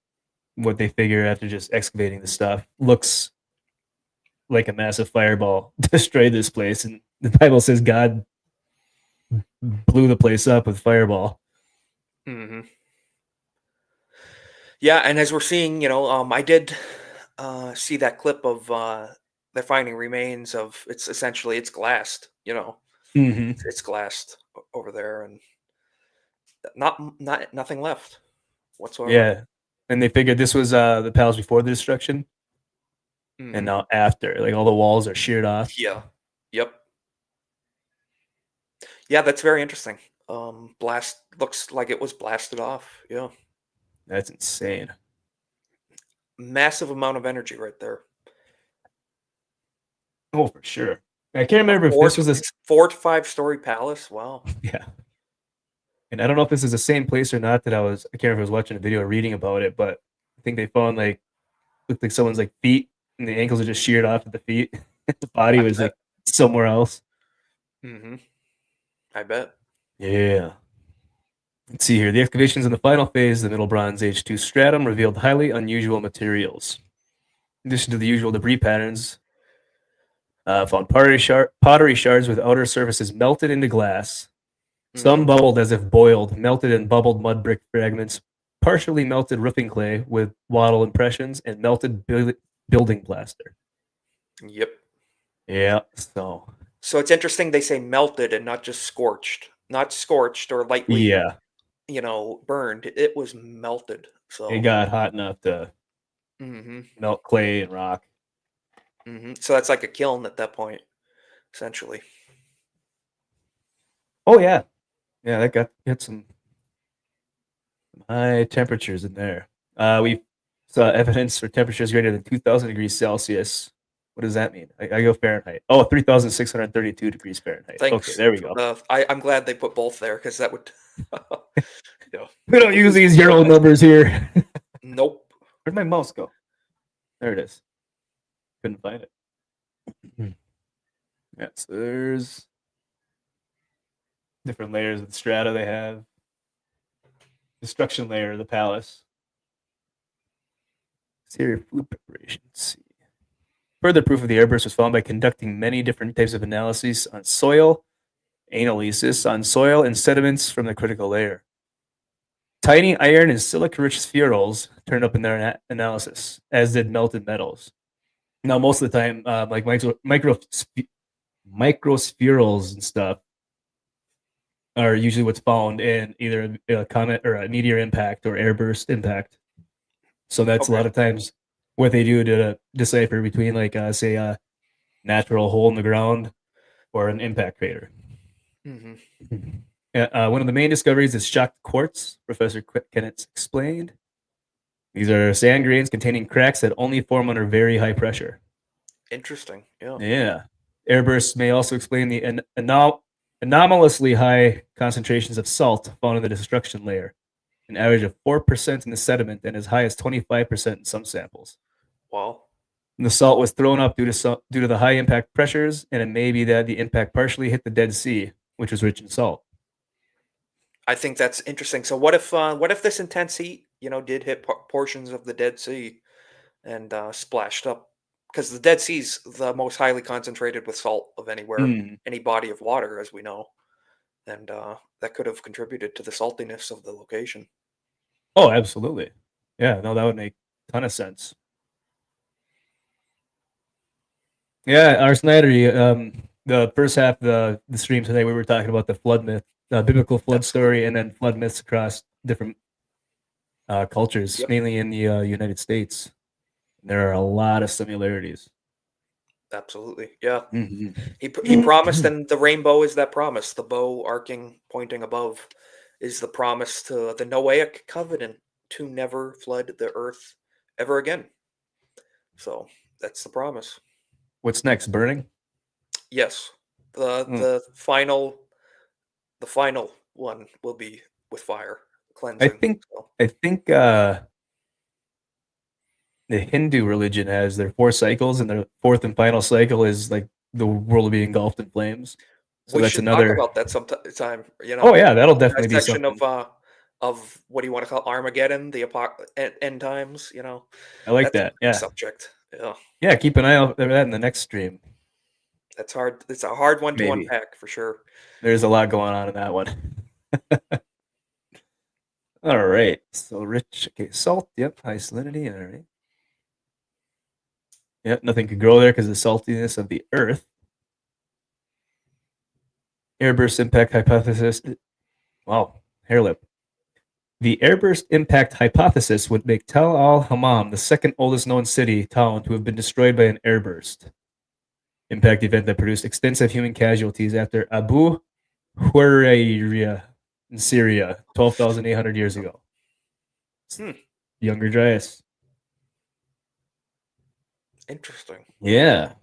what they figure after just excavating the stuff, looks like a massive fireball destroyed this place, and the Bible says God blew the place up with fireball. Mm-hmm. Yeah, and as we're seeing, I did see that clip of they're finding remains of it's glassed, Mm-hmm. it's glassed over there, and nothing left whatsoever. Yeah, and they figured this was the palace before the destruction, and now after, like all the walls are sheared off. Yeah. Yep. Yeah, that's very interesting. Looks like it was blasted off. Yeah. That's insane. Massive amount of energy right there. Oh, for sure. I can't remember if this was a 4 to 5 story palace. Wow. yeah. And I don't know if this is the same place or not that I can't remember if I was watching a video or reading about it, but I think they found looked like someone's feet and the ankles are just sheared off at the feet. The body was somewhere else. Mm-hmm. I bet. Yeah. Let's see here. The excavations in the final phase of the Middle Bronze Age 2 stratum revealed highly unusual materials. In addition to the usual debris patterns, found pottery shards with outer surfaces melted into glass. Some bubbled as if boiled, melted and bubbled mud brick fragments, partially melted roofing clay with wattle impressions, and melted building plaster. Yep. Yeah, So it's interesting they say melted and not just scorched. Not scorched or lightly, burned. It was melted. So it got hot enough to melt clay and rock. So that's like a kiln at that point, essentially. Oh yeah, yeah, that got some high temperatures in there. We saw evidence for temperatures greater than 2,000 degrees Celsius. What does that mean? I go Fahrenheit. Oh, 3,632 degrees Fahrenheit. Thanks. Okay, there we go. I'm glad they put both there because that would. We don't use these Euro numbers here. Nope. Where'd my mouse go? There it is. Couldn't find it. Yeah, so there's different layers of the strata they have. Destruction layer of the palace. Exterior food preparation. Let's see. Further proof of the airburst was found by conducting many different types of analyses on soil, analysis on soil and sediments from the critical layer. Tiny iron and silica-rich spherules turned up in their analysis, as did melted metals. Now, most of the time, like microspherules and stuff are usually what's found in either a comet or a meteor impact or airburst impact. So that's a lot of times what they do to decipher between, like, say, a natural hole in the ground or an impact crater. Mm-hmm. One of the main discoveries is shocked quartz, Professor Kennett explained. These are sand grains containing cracks that only form under very high pressure. Interesting. Yeah. Yeah. Airbursts may also explain the anomalously high concentrations of salt found in the destruction layer, an average of 4% in the sediment and as high as 25% in some samples. Wow. And the salt was thrown up due to the high impact pressures, and it may be that the impact partially hit the Dead Sea, which was rich in salt. I think that's interesting. So what if this intense heat, did hit portions of the Dead Sea and splashed up? Because the Dead Sea's the most highly concentrated with salt of any body of water, as we know, and that could have contributed to the saltiness of the location. Oh, absolutely. Yeah, no, that would make a ton of sense. Yeah, our Snyder, the first half of the stream today, we were talking about the flood myth, biblical flood story, and then flood myths across different cultures, mainly in the United States. There are a lot of similarities. Absolutely, yeah. Mm-hmm. He promised, and the rainbow is that promise. The bow arcing, pointing above, is the promise to the Noahic covenant to never flood the earth ever again. So that's the promise. What's next? Burning? Yes, the final one will be with fire cleansing. I think the Hindu religion has their 4 cycles, and their fourth and final cycle is like the world will be engulfed in flames. So we that's should another. talk about that sometime. Oh yeah, that'll definitely be something of what do you want to call Armageddon, the end times. I like that's that. Yeah. Subject. Yeah. Yeah. Keep an eye out for that in the next stream. That's hard. It's a hard one to unpack for sure. There's a lot going on in that one. All right. So rich. Okay. Salt. Yep. High salinity. All right. Yep. Nothing could grow there because of the saltiness of the earth. Airburst impact hypothesis. Wow. Hair lip. The airburst impact hypothesis would make Tel al-Hammam the second oldest known town to have been destroyed by an airburst impact event that produced extensive human casualties after Abu Hurairah in Syria 12,800 years ago. Younger Dryas. Interesting. Yeah.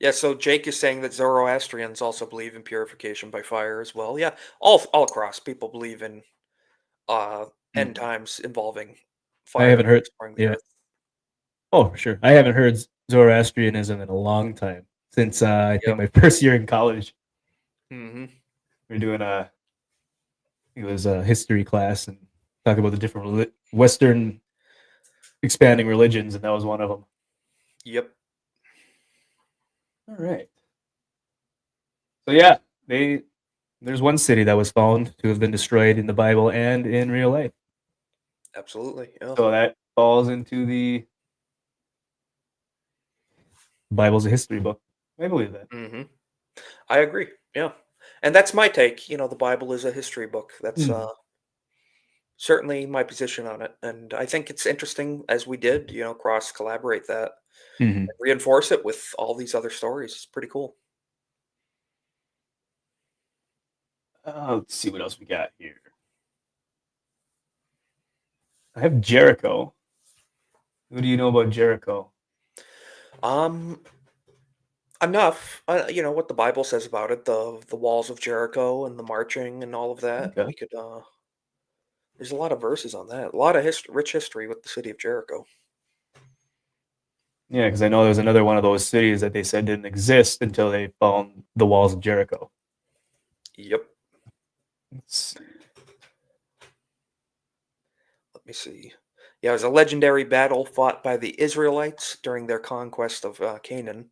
Yeah, so Jake is saying that Zoroastrians also believe in purification by fire as well. Yeah, all across people believe in end times involving fire. I haven't heard. Yeah. Oh, for sure. I haven't heard Zoroastrianism in a long time, since I think my first year in college. Mm-hmm. We were doing it was a history class and talking about the different Western expanding religions, and that was one of them. Yep. All right. So yeah, there's one city that was found to have been destroyed in the Bible and in real life. Absolutely. Yeah. So that falls into the Bible's a history book. I believe that. Mm-hmm. I agree. Yeah. And that's my take. The Bible is a history book. That's certainly my position on it. And I think it's interesting, as we did, cross collaborate that and reinforce it with all these other stories. It's pretty cool. Let's see what else we got here. I have Jericho. What do you know about Jericho? Enough. What the Bible says about it, the walls of Jericho and the marching and all of that. Okay. We could. There's a lot of verses on that. A lot of rich history with the city of Jericho. Yeah, because I know there's another one of those cities that they said didn't exist until they found the walls of Jericho. Yep. Let's see. Let me see. Yeah, it was a legendary battle fought by the Israelites during their conquest of Canaan,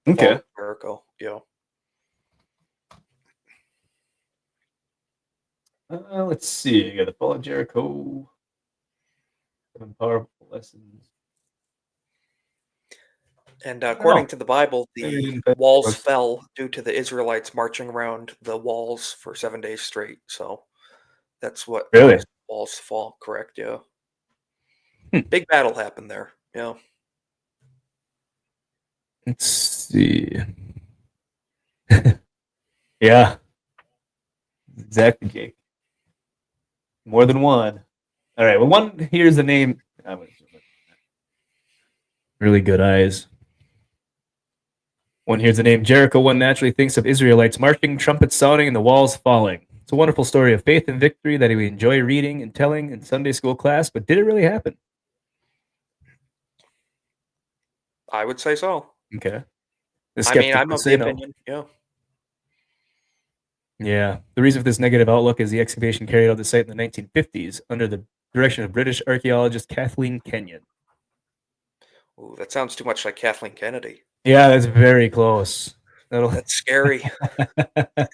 the fall Okay. of Jericho. Yeah. Let's see. I got the fall of Jericho. 7 powerful lessons. And according to the Bible, Maybe I the didn't finish walls books. fell due to the Israelites marching around the walls for 7 days straight. So that's what Really? caused the walls to fall. Correct? Yeah. Hmm. Big battle happened there. Yeah. Let's see. Yeah, exactly, Jake. More than one. All right. Well, one here's the name. I'm gonna zoom in. Really good eyes. One hears the name Jericho, one naturally thinks of Israelites marching, trumpets sounding, and the walls falling. It's a wonderful story of faith and victory that we enjoy reading and telling in Sunday school class, but did it really happen? I would say so. Okay. The I mean, skeptic I'm would of the say no. opinion. Yeah. Yeah. The reason for this negative outlook is the excavation carried out the site in the 1950s under the direction of British archaeologist Kathleen Kenyon. Ooh, that sounds too much like Kathleen Kennedy. Yeah, that's very close. That's scary.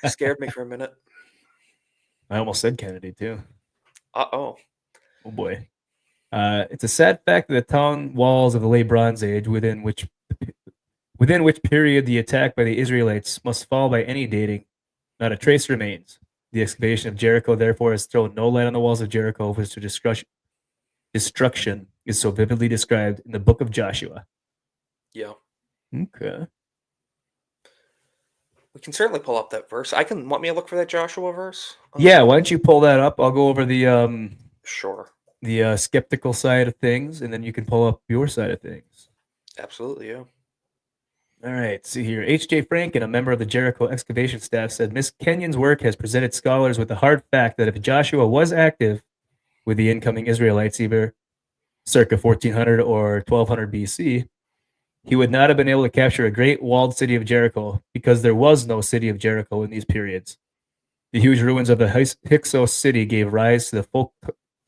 Scared me for a minute. I almost said Kennedy too. Uh-oh. Oh boy. It's a sad fact that the town walls of the late Bronze Age, within which period the attack by the Israelites must fall by any dating, not a trace remains. The excavation of Jericho, therefore, has thrown no light on the walls of Jericho, which destruction is so vividly described in the book of Joshua. Yeah. Okay. We can certainly pull up that verse. Want me to look for that Joshua verse? Yeah, why don't you pull that up? I'll go over Sure. the skeptical side of things, and then you can pull up your side of things. Absolutely, yeah. All right, see here. H.J. Franken, a member of the Jericho excavation staff, said Miss Kenyon's work has presented scholars with the hard fact that if Joshua was active with the incoming Israelites, either circa 1400 or 1200 BC, he would not have been able to capture a great walled city of Jericho because there was no city of Jericho in these periods. The huge ruins of the Hyksos city gave rise to the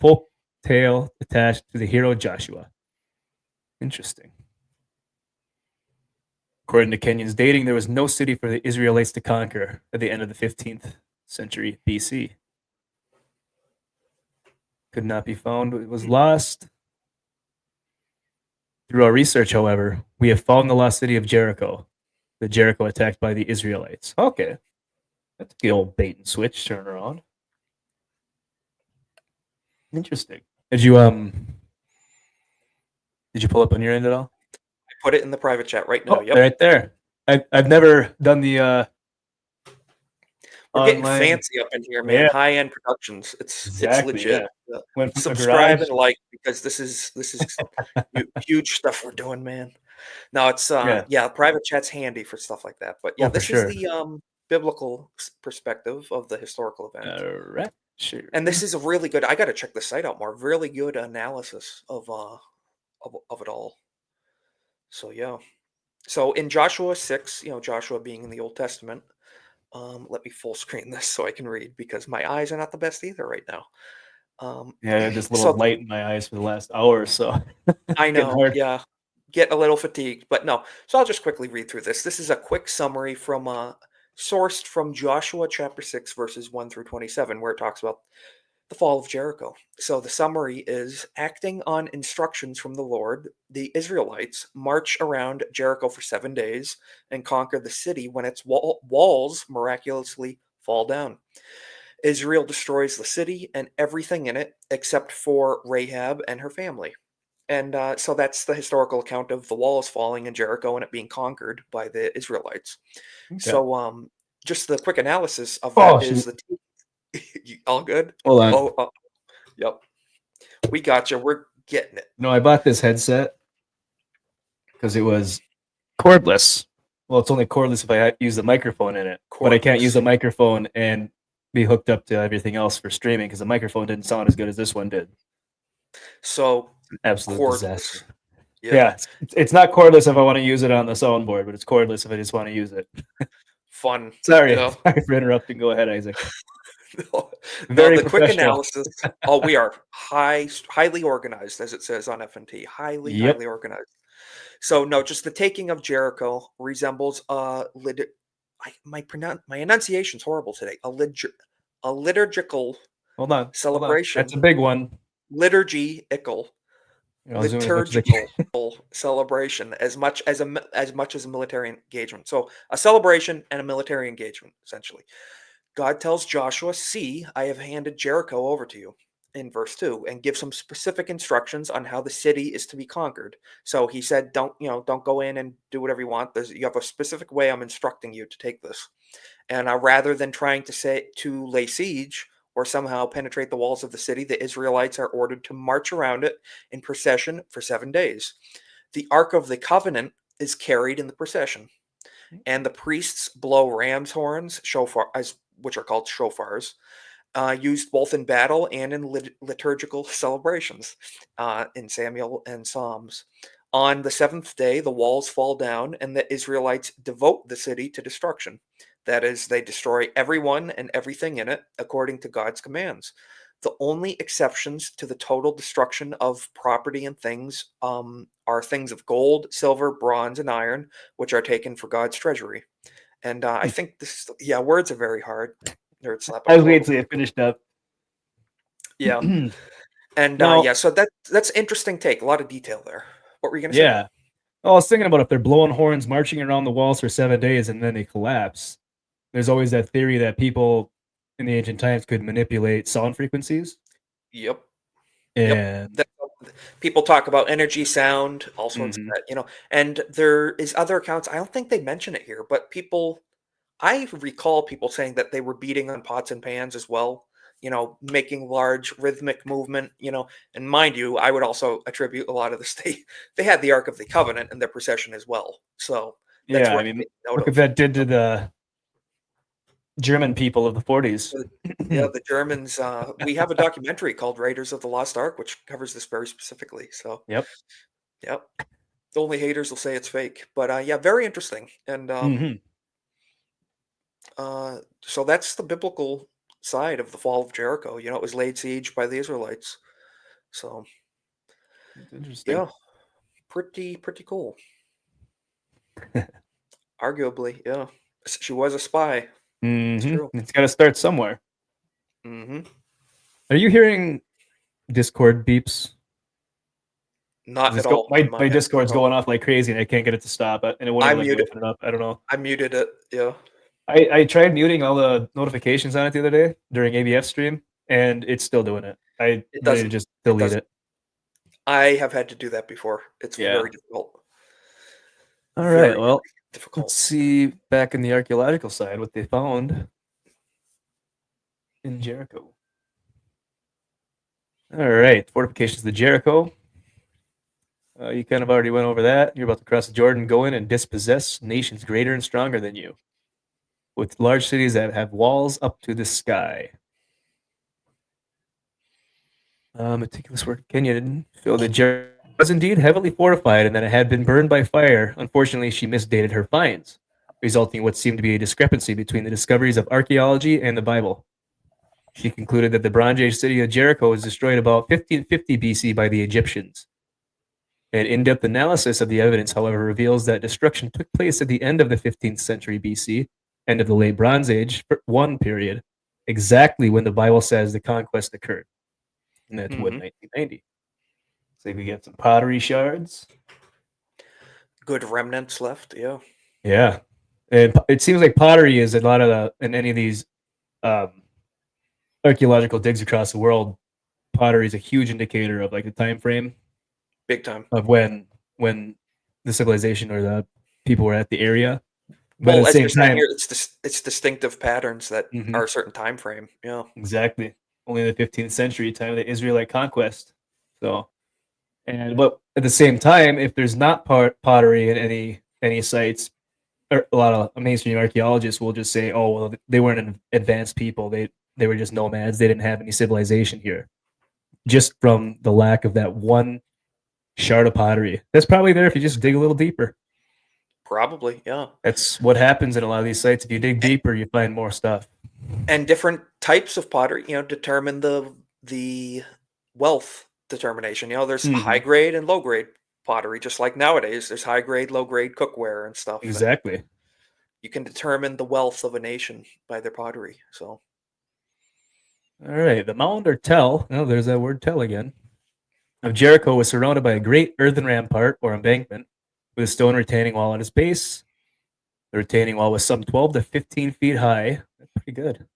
folk tale attached to the hero Joshua. Interesting. According to Kenyon's dating, there was no city for the Israelites to conquer at the end of the 15th century BC. Could not be found. It was lost. Through our research, however, we have found the lost city of Jericho, the Jericho attacked by the Israelites. Okay. That's the old bait and switch turnaround. Interesting. Did you pull up on your end at all? I put it in the private chat right now. Oh, Yep. right there. I've never done the We're getting online. fancy up in here, man. Yeah. High-end productions. It's Exactly, legit. yeah. Went from the Subscribe garage. and like because this is huge stuff we're doing, man. No, it's Yeah. private chat's handy for stuff like that. But yeah, Oh, for this sure. is the biblical perspective of the historical event. All right. Sure. And this is a really good. I got to check the site out more. Really good analysis of it all. So yeah. So in Joshua 6, Joshua being in the Old Testament. Let me full screen this so I can read because my eyes are not the best either right now. Yeah, I had this little So light in my eyes for the last hour or so. I Getting know, hard. yeah, get a little fatigued, but no. So I'll just quickly read through this. This is a quick summary from sourced from Joshua chapter 6 verses 1 through 27, where it talks about the fall of Jericho. So the summary is acting on instructions from the Lord, the Israelites march around Jericho for 7 days and conquer the city when its walls miraculously fall down. Israel destroys the city and everything in it except for Rahab and her family. And so that's the historical account of the walls falling in Jericho and it being conquered by the Israelites. Okay. So just the quick analysis of Oh, that is shoot. all good? Hold on. Oh, yep. We got you. We're getting it. No, I bought this headset because it was cordless. Well, it's only cordless if I use the microphone in it. But I can't use the microphone and be hooked up to everything else for streaming because the microphone didn't sound as good as this one did. So Absolute cordless. disaster. Yeah, it's not cordless if I want to use it on the soundboard, but it's cordless if I just want to use it. Fun. Sorry for interrupting. Go ahead, Isaac. No, no, Very the quick professional. analysis. Oh, we are highly organized, as it says on FNT. Yep. Highly organized. So no, just the taking of Jericho resembles my enunciation's horrible today. A liturgical Hold on. Hold on. That's celebration, a big one. liturgical, I'll zoom as much as I can. liturgical celebration as much as a military engagement. So a celebration and a military engagement, essentially. God tells Joshua, "See, I have handed Jericho over to you," in verse 2, and gives some specific instructions on how the city is to be conquered. So he said, don't go in and do whatever you want. You have a specific way I'm instructing you to take this. And rather than trying to lay siege or somehow penetrate the walls of the city, the Israelites are ordered to march around it in procession for 7 days. The Ark of the Covenant is carried in the procession, and the priests blow ram's horns, which are called shofars, used both in battle and in liturgical celebrations, in Samuel and Psalms. On the 7th day, the walls fall down, and the Israelites devote the city to destruction. That is, they destroy everyone and everything in it according to God's commands. The only exceptions to the total destruction of property and things are things of gold, silver, bronze, and iron, which are taken for God's treasury. And I think words are very hard. Nerd slap. I was waiting till you finished up. Yeah. And Now, so that's interesting take. A lot of detail there. What were you going to say? yeah. Well, I was thinking about if they're blowing horns, marching around the walls for 7 days, and then they collapse. There's always that theory that people in the ancient times could manipulate sound frequencies. Yep. And people talk about energy, sound, all sorts of that, and there is other accounts. I don't think they mention it here, but I recall people saying that they were beating on pots and pans as well, making large rhythmic movement, and mind you, I would also attribute a lot of this. They had the Ark of the Covenant in their procession as well. So that's yeah, what I mean, look what that did to the German people of the 40s. Yeah, the Germans. We have a documentary called Raiders of the Lost Ark, which covers this very specifically. So, Yep. Only haters will say it's fake, but very interesting. And so that's the biblical side of the fall of Jericho. It was laid siege by the Israelites. So, That's interesting. yeah, pretty cool. Arguably, yeah, she was a spy. It's true. It's got to start somewhere. Mm-hmm. Are you hearing Discord beeps? Not at all. My Discord's going off like crazy, and I can't get it to stop. And it won't I let me muted. open it up. I don't know. I muted it. Yeah. I tried muting all the notifications on it the other day during ABF stream, and it's still doing it. I ready to just delete it. I have had to do that before. It's very difficult. All right. Well, let's see back in the archaeological side what they found in Jericho. All right. Fortifications of Jericho. You kind of already went over that. You're about to cross the Jordan, go in and dispossess nations greater and stronger than you, with large cities that have walls up to the sky. Meticulous work. Kenya didn't feel that Jericho was indeed heavily fortified and that it had been burned by fire. Unfortunately, she misdated her finds, resulting in what seemed to be a discrepancy between the discoveries of archaeology and the Bible. She concluded that the Bronze Age city of Jericho was destroyed about 1550 BC by the Egyptians. An in-depth analysis of the evidence, however, reveals that destruction took place at the end of the 15th century BC, end of the late Bronze Age 1 period, exactly when the Bible says the conquest occurred. And that's what, 1990. So we get some pottery shards. Good remnants left, yeah. Yeah. And it seems like pottery is a lot of in any of these archaeological digs across the world, pottery is a huge indicator of like the time frame. Big time. Of when the civilization or the people were at the area. But well, at the same time, here, it's distinctive patterns that are a certain time frame. Yeah, exactly. Only the 15th century, time of the Israelite conquest. So, but at the same time, if there's not pottery in any sites, a lot of mainstream archaeologists will just say, "Oh, well, they weren't an advanced people. They were just nomads. They didn't have any civilization here." Just from the lack of that one shard of pottery that's probably there if you just dig a little deeper. Probably, yeah. That's what happens in a lot of these sites. If you dig deeper, you find more stuff. And different types of pottery, determine the wealth determination. There's high Mhm. grade and low grade pottery, just like nowadays. There's high grade, low grade cookware and stuff, and Exactly. you can determine the wealth of a nation by their pottery. So, All right. The mound or tell, oh, there's that word tell again, of Jericho was surrounded by a great earthen rampart or embankment with a stone retaining wall at its base. The retaining wall was some 12 to 15 feet high. That's pretty good.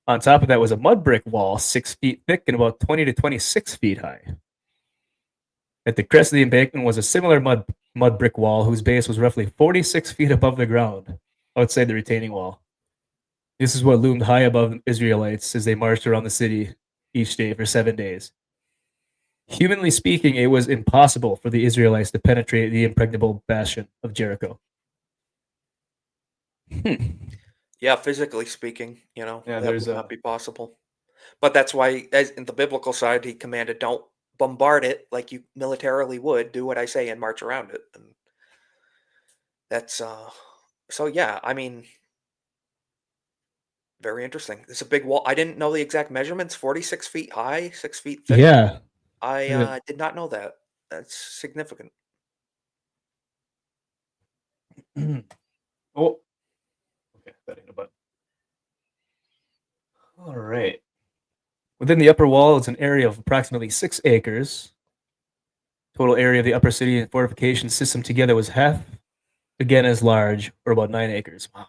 On top of that was a mud brick wall 6 feet thick and about 20 to 26 feet high. At the crest of the embankment was a similar mud brick wall whose base was roughly 46 feet above the ground outside the retaining wall. This is what loomed high above the Israelites as they marched around the city each day for 7 days. Humanly speaking, it was impossible for the Israelites to penetrate the impregnable bastion of Jericho. yeah, physically speaking, Yeah, that there's would not be possible. But that's why, as in the biblical side, he commanded, "Don't bombard it like you militarily would. Do what I say and march around it." And that's so yeah. I mean, very interesting. It's a big wall. I didn't know the exact measurements. 46 feet high, 6 feet thick. Yeah. I Yeah. did not know that. That's significant. Oh, okay. That ain't a button. All right. Within the upper wall is an area of approximately 6 acres. Total area of the upper city and fortification system together was half again as large, or about 9 acres. Wow.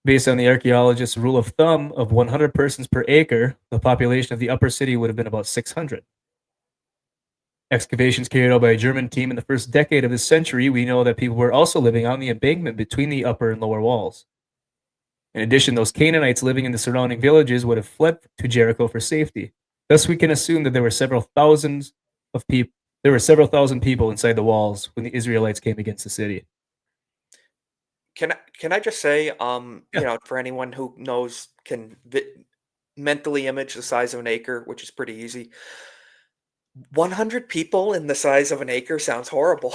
Based on the archaeologist's rule of thumb of 100 persons per acre, the population of the upper city would have been about 600. Excavations carried out by a German team in the first decade of this century, we know that people were also living on the embankment between the upper and lower walls. In addition, those Canaanites living in the surrounding villages would have fled to Jericho for safety. Thus, we can assume that there were several thousand people inside the walls when the Israelites came against the city. Can I just say, Yeah. for anyone who knows, can mentally image the size of an acre, which is pretty easy. 100 people in the size of an acre sounds horrible.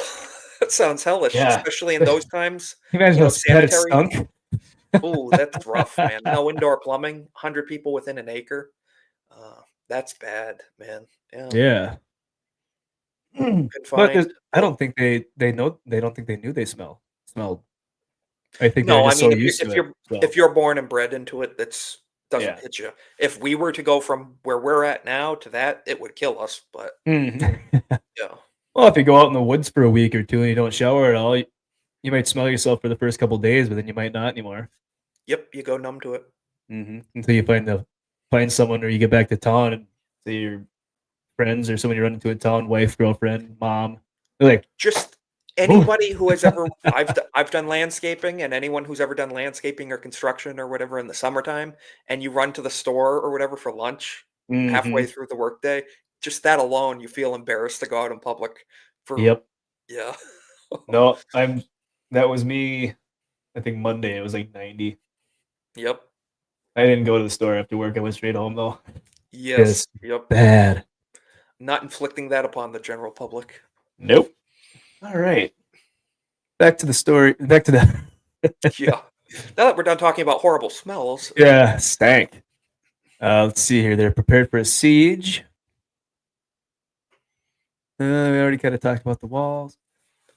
It sounds hellish, Yeah. especially in those times. Can you imagine how bad it Sanitary. stunk? Oh, that's rough, man. No indoor plumbing, 100 people within an acre. That's bad, man. Yeah, Yeah. But confined. I Ugh. don't think they don't think they knew they smelled. I think they're No, I just so mean, if you're used to if it. you're So if you're born and bred into it, that's doesn't yeah. hit you. If we were to go from where we're at now to that, it would kill us. But Mm. yeah, Well, if you go out in the woods for a week or two and you don't shower at all, you might smell yourself for the first couple days, but then you might not anymore. yep, you go numb to it. Until you find someone or you get back to town and say your friends or someone you run into in town, wife, girlfriend, mom. They're like, Just "Ooh." anybody who has ever I've done landscaping, and anyone who's ever done landscaping or construction or whatever in the summertime, and you run to the store or whatever for lunch halfway Mhm. through the workday, just that alone, you feel embarrassed to go out in public for Yep. yeah. No, that was me. I think Monday it was like 90. Yep. I didn't go to the store after work. I went straight home though. Yes. Just Yep. bad. Not inflicting that upon the general public. Nope. All right. Back to the story. Back to the Yeah. Now that we're done talking about horrible smells, yeah, stank. Let's see here. They're prepared for a siege. We already kind of talked about the walls.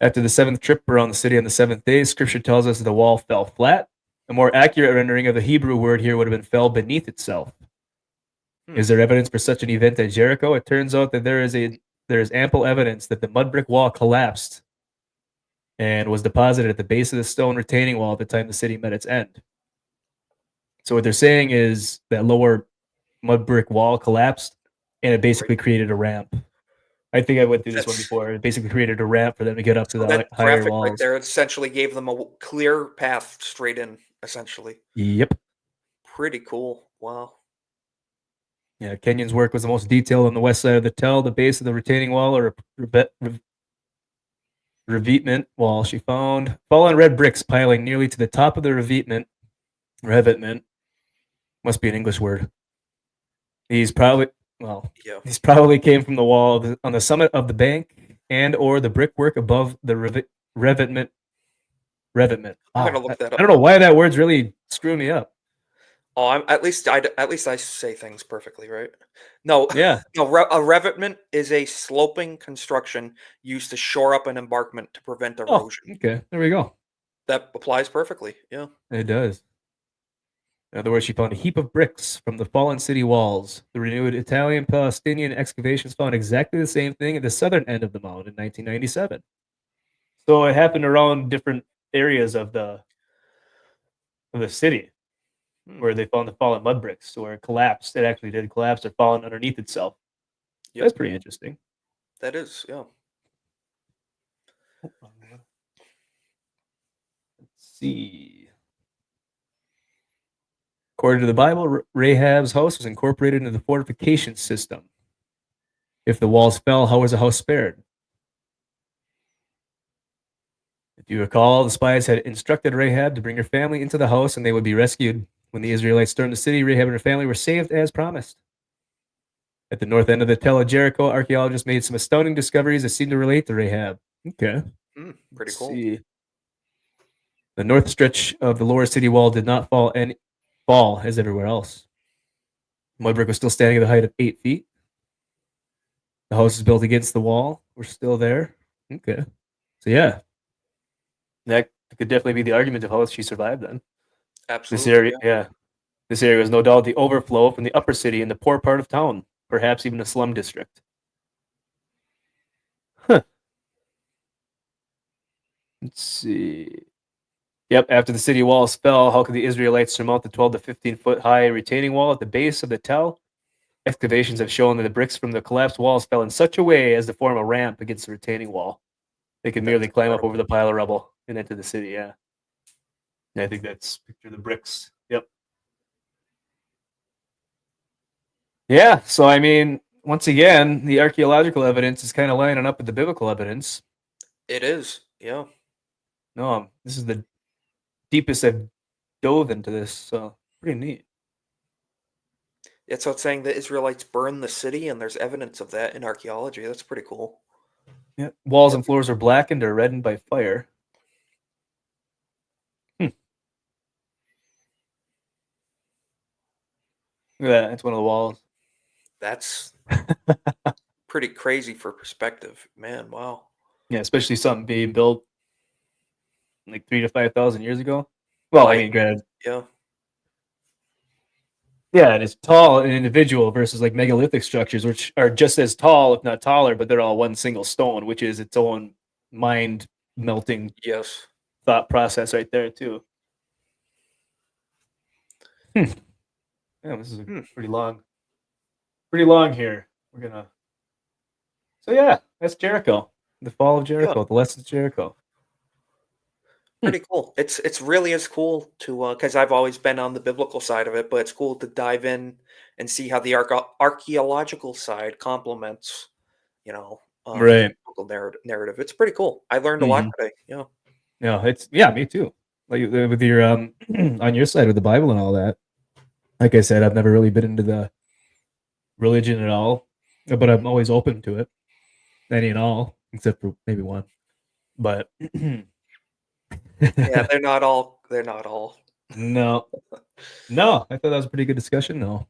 After the seventh trip around the city on the seventh day, scripture tells us the wall fell flat. A more accurate rendering of the Hebrew word here would have been fell beneath itself. hmm, Is there evidence for such an event at Jericho? It turns out that there is ample evidence that the mud brick wall collapsed and was deposited at the base of the stone retaining wall at the time the city met its end. So what they're saying is that lower mud brick wall collapsed and it great. basically created a ramp. I think I went through this one That's before. It basically created a ramp for them to get up to so the that higher graphic right walls. there essentially gave them a clear path straight in, essentially. Yep. Pretty cool. Wow. Yeah, Kenyon's work was the most detailed on the west side of the tell, the base of the retaining wall or revetment wall. She found fallen red bricks piling nearly to the top of the revetment must be an English word. These probably Yeah. these probably came from the wall on the summit of the bank and or the brickwork above the revetment. I'm Wow, gonna look that I up. don't know why that word's really screwing me up. Oh, at least I say things perfectly, right? No, Yeah. no. A revetment is a sloping construction used to shore up an embankment to prevent Oh, erosion. okay. There we go. That applies perfectly. Yeah. It does. In other words, she found a heap of bricks from the fallen city walls. The renewed Italian-Palestinian excavations found exactly the same thing at the southern end of the mound in 1997. So it happened around different areas of the city Hmm. where they found the fallen mud bricks. So where it collapsed, it actually did collapse or fallen underneath itself. Yep. That's pretty interesting. That is. Yeah. Let's see. According to the Bible, Rahab's house was incorporated into the fortification system. If the walls fell, how was the house spared? If you recall, the spies had instructed Rahab to bring her family into the house and they would be rescued. When the Israelites stormed the city, Rahab and her family were saved as promised. At the north end of the Tell of Jericho, archaeologists made some astounding discoveries that seem to relate to Rahab. Okay. Pretty Let's cool. see. The north stretch of the lower city wall did not fall as everywhere else. Mud brick was still standing at a height of 8 feet. The house is built against the wall. We're still there. Okay. So yeah, that could definitely be the argument of how she survived then. This Absolutely. area, Yeah. yeah. This area was no doubt the overflow from the upper city and the poor part of town, perhaps even a slum district. Huh. Let's see. Yep, after the city walls fell, how could the Israelites surmount the 12 to 15-foot high retaining wall at the base of the Tell? Excavations have shown that the bricks from the collapsed walls fell in such a way as to form a ramp against the retaining wall. They could merely climb up over the pile of rubble and into the city, yeah. And I think that's picture the bricks. Yep. Yeah, so I mean, once again, the archaeological evidence is kind of lining up with the biblical evidence. It is. Yeah. No, this is the deepest I've dove into this, so pretty neat. Yeah, so it's saying the Israelites burned the city, and there's evidence of that in archaeology. That's pretty cool. Yeah, walls Yep. and floors are blackened or reddened by fire. Look at that, it's one of the walls. That's pretty crazy for perspective, man. Wow. Yeah, especially something being built like 3 to 5,000 years ago. Well, I mean, granted, Yeah. yeah, and it's tall and individual versus like megalithic structures, which are just as tall, if not taller, but they're all one single stone, which is its own mind melting Yes. thought process right there too. Yeah, this is pretty long here. We're gonna. So yeah, that's Jericho, the fall of Jericho, the lessons of Jericho. Pretty cool. It's really as cool to because I've always been on the biblical side of it, but it's cool to dive in and see how the archaeological side complements, the Right. biblical narrative. It's pretty cool. I learned a lot today. Yeah. Yeah, me too. Like with your on your side with the Bible and all that. Like I said, I've never really been into the religion at all, but I'm always open to it, any and all, except for maybe one. But Yeah, they're not all. They're not all. no, no, I thought that was a pretty good discussion, though,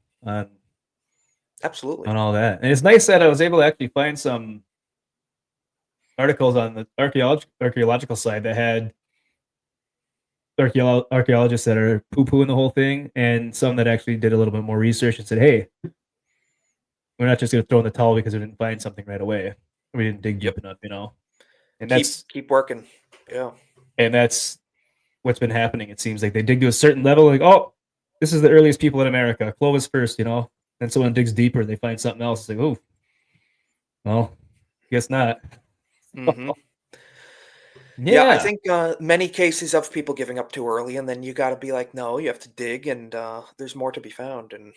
Absolutely. on all that. And it's nice that I was able to actually find some articles on the archaeological side that had archaeologists that are poo-pooing the whole thing, and some that actually did a little bit more research and said, "Hey, we're not just going to throw in the towel because we didn't find something right away. We didn't dig deep enough, And Keep working. Yeah. that's what's been happening. It seems like they dig to a certain level, like, oh, this is the earliest people in America. Clovis first, Then someone digs deeper, they find something else. It's like, oh, well, guess not. Hmm. Yeah. I think many cases of people giving up too early, and then you got to be like, no, you have to dig, and there's more to be found. And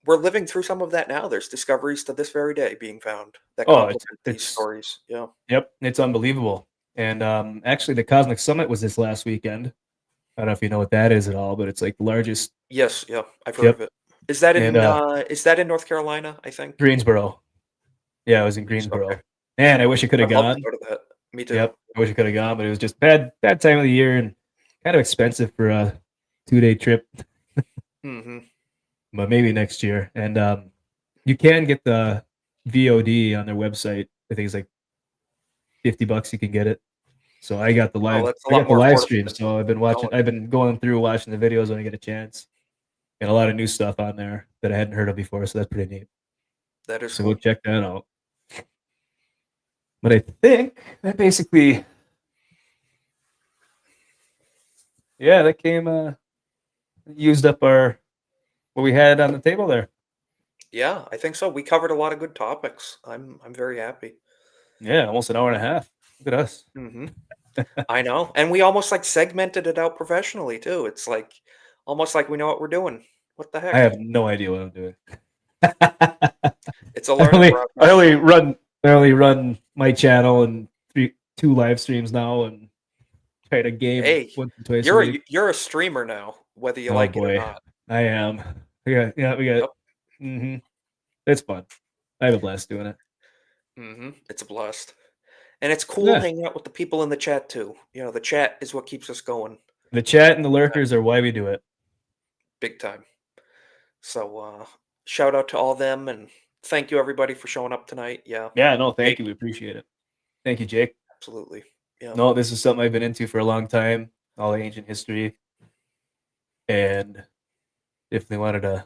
we're living through some of that now. There's discoveries to this very day being found that complement these stories. Yeah. Yep, it's unbelievable. And actually, the Cosmic Summit was this last weekend. I don't know if you know what that is at all, but it's like the largest. Yes. Yeah. I've heard of it. Is that in North Carolina? I think Greensboro. Yeah, it was in Greensboro. Okay. Man, I wish I could have I'd love to gone. go to that. Me too. Yep, I wish I could have gone, but it was just bad time of the year and kind of expensive for a 2-day trip. Mm-hmm. But maybe next year. And you can get the VOD on their website. I think it's like $50 you can get it. So I got the Oh, live that's a lot more affordable stream. than So going. I've been going through watching the videos when I get a chance. And a lot of new stuff on there that I hadn't heard of before, so that's pretty neat. That is So cool. go check that out. But I think that basically, yeah, that came used up our what we had on the table there. Yeah, I think so. We covered a lot of good topics. I'm very happy. Yeah, almost an hour and a half. Look at us. Mm-hmm. I know, and we almost like segmented it out professionally too. It's like almost like we know what we're doing. What the I heck? have no idea what I'm doing. It's a learning I process. only run my channel and two live streams now and try to game Hey, once or twice a week. you're a streamer now, whether you Oh like it or boy, not. I am. We got. Yep. Mm-hmm. It's fun. I have a blast doing it. Mm-hmm. It's a blast. And it's cool Yeah, hanging out with the people in the chat too. You know, the chat is what keeps us going the chat and the lurkers are why we do it. big time. So shout out to all them and thank you everybody for showing up tonight. Yeah. Yeah, no, thank Jake, you. We appreciate it. Thank you, Jake. absolutely. Yeah. No, this is something I've been into for a long time, all the ancient history, and definitely wanted to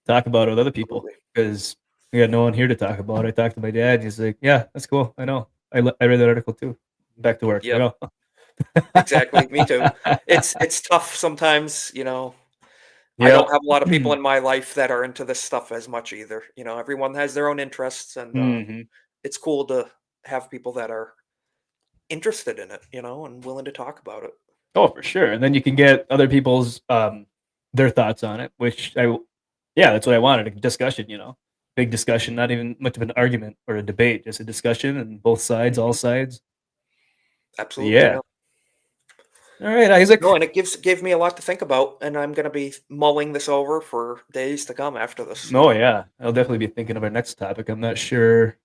talk about it with other people Absolutely. because we got no one here to talk about it. I talked to my dad, and he's like, "Yeah, that's cool. I know. I read that article too. Back to work." Yep. Like, oh. Exactly. Me too. It's tough sometimes, you know. I Yeah. don't have a lot of people in my life that are into this stuff as much either. You know, everyone has their own interests and hmm it's cool to have people that are interested in it, you know, and willing to talk about it. Oh, for sure. And then you can get other people's their thoughts on it, which yeah, that's what I wanted, a discussion, big discussion, not even much of an argument or a debate, just a discussion and both sides, all Mhm. sides. Absolutely, Yeah. yeah. All right, Isaac. No, and it gave me a lot to think about, and I'm gonna be mulling this over for days to come after this. Oh, yeah. I'll definitely be thinking of our next topic. I'm not sure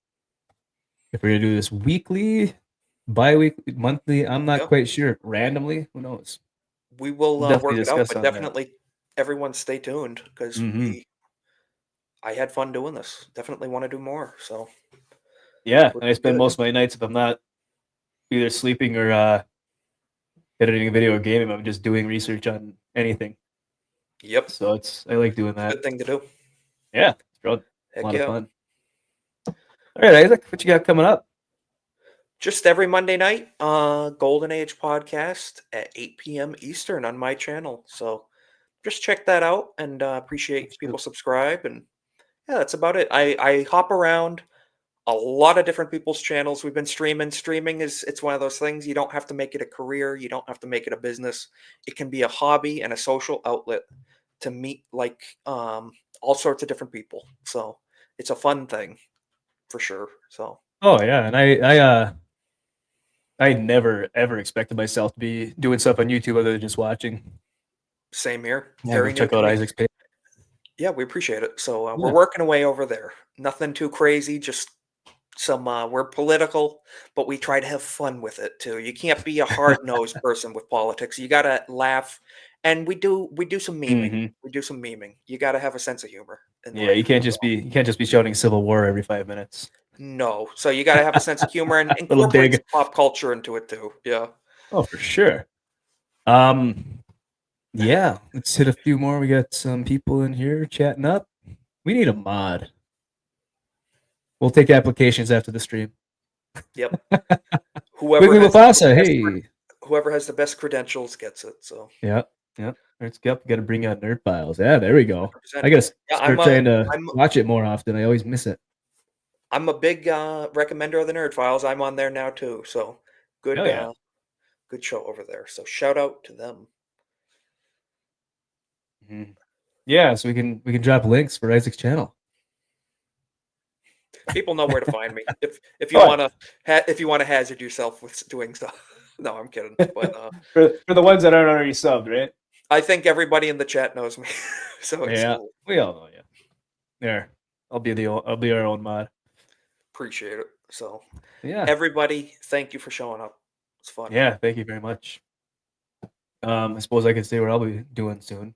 if we're going to do this weekly, bi-weekly, monthly. I'm not Yeah, quite sure. Randomly, who knows? we will We'll definitely work it out, discuss but on that. definitely everyone stay tuned because hmm I had fun doing this. Definitely want to do more. So Yeah, would and I be spend good. most of my nights if I'm not either sleeping or editing a video or gaming. I'm just doing research on anything. Yep, So I like doing it's a that. good thing to do. Yeah, it's a Heck lot of yeah. fun. All right, Isaac, what you got coming up? Just every Monday night, Golden Age podcast at 8 p.m. Eastern on my channel. So just check that out and appreciate people subscribe. And yeah, that's about it. I hop around a lot of different people's channels. We've been streaming. Streaming it's one of those things you don't have to make it a career. You don't have to make it a business. It can be a hobby and a social outlet to meet like all sorts of different people. So it's a fun thing for sure. So Oh yeah, and I never ever expected myself to be doing stuff on YouTube other than just watching. same here. Yeah, go Very new check to out me. Isaac's page. Yeah, we appreciate it. So we're Yeah. working away over there. Nothing too crazy, just some we're political, but we try to have fun with it too. You can't be a hard-nosed person with politics. You got to laugh and we do some memeing. hmm We do some memeing. You got to have a sense of humor in Yeah, life. you can't just be shouting Civil War every 5 minutes. No. So you got to have a sense of humor and Little incorporate dig. some pop culture into it too. Yeah. Oh, for sure. Um, yeah, let's hit a few more. We got some people in here chatting up. We need a mod. We'll take applications after the stream. Yep. Quickly Mufasa, hey. Whoever has the best credentials gets it. So Yeah. Let's go. Got to bring out Nerd Files. Yeah, there we go. 100%. I gotta Yeah, start trying to watch it more often. I always miss it. I'm a big recommender of the Nerd Files. I'm on there now too. So good Oh yeah. good show over there. So shout out to them. Mhm. Yeah, so we can drop links for Isaac's channel. People know where to find me. If you Oh, want to if you want to hazard yourself with doing stuff. No, I'm kidding. But for the ones that aren't already subbed, right? I think everybody in the chat knows me. So it's Yeah, cool. we all know you. There, I'll be our own mod. Appreciate it. So, Yeah. everybody, thank you for showing up. It's fun. Yeah. Thank you very much. I suppose I can say what I'll be doing soon.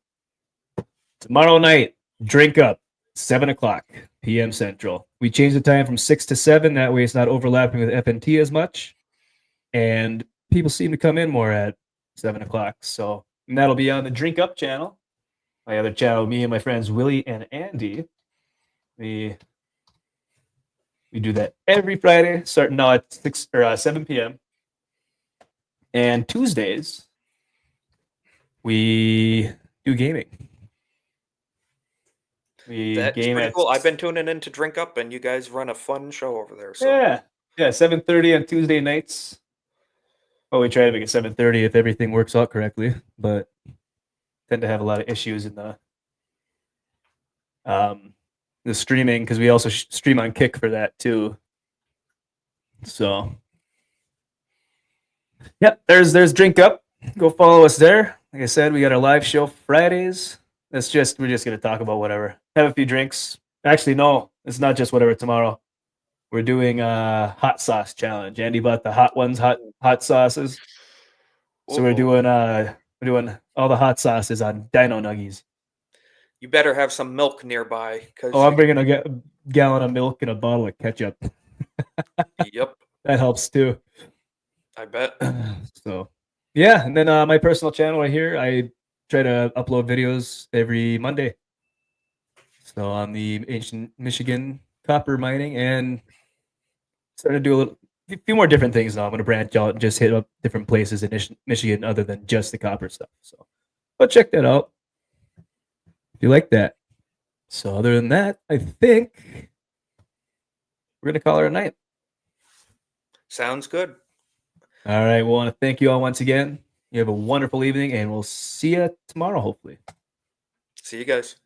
Tomorrow night, drink up, 7 o'clock p.m. Central. We changed the time from 6 to 7. That way it's not overlapping with FNT as much. And people seem to come in more at 7 o'clock. So that'll be on the Drink Up channel. My other channel, me and my friends Willie and Andy. We do that every Friday, starting now at 7 p.m. And Tuesdays, we do gaming. That's pretty cool. I've been tuning in to Drink Up, and you guys run a fun show over there. So yeah, 7:30 on Tuesday nights. Well, we try to make it 7:30 if everything works out correctly, but tend to have a lot of issues in the streaming because we also stream on Kick for that too. So, yep, there's Drink Up. Go follow us there. Like I said, we got our live show Fridays. We're just gonna talk about whatever. Have a few drinks. Actually, no, it's not just whatever tomorrow. We're doing a hot sauce challenge. Andy bought the hot ones, hot sauces. So we're doing all the hot sauces on Dino Nuggies. You better have some milk nearby. I'm bringing a gallon of milk and a bottle of ketchup. Yep. That helps too. I bet. So, yeah. And then my personal channel right here, I try to upload videos every Monday. So on the ancient Michigan copper mining and starting to do a few more different things now. I'm going to branch out and just hit up different places in Michigan other than just the copper stuff. So, but check that out if you like that. So other than that, I think we're going to call it a night. Sounds good. All right. We want to thank you all once again. You have a wonderful evening, and we'll see you tomorrow, hopefully. See you guys.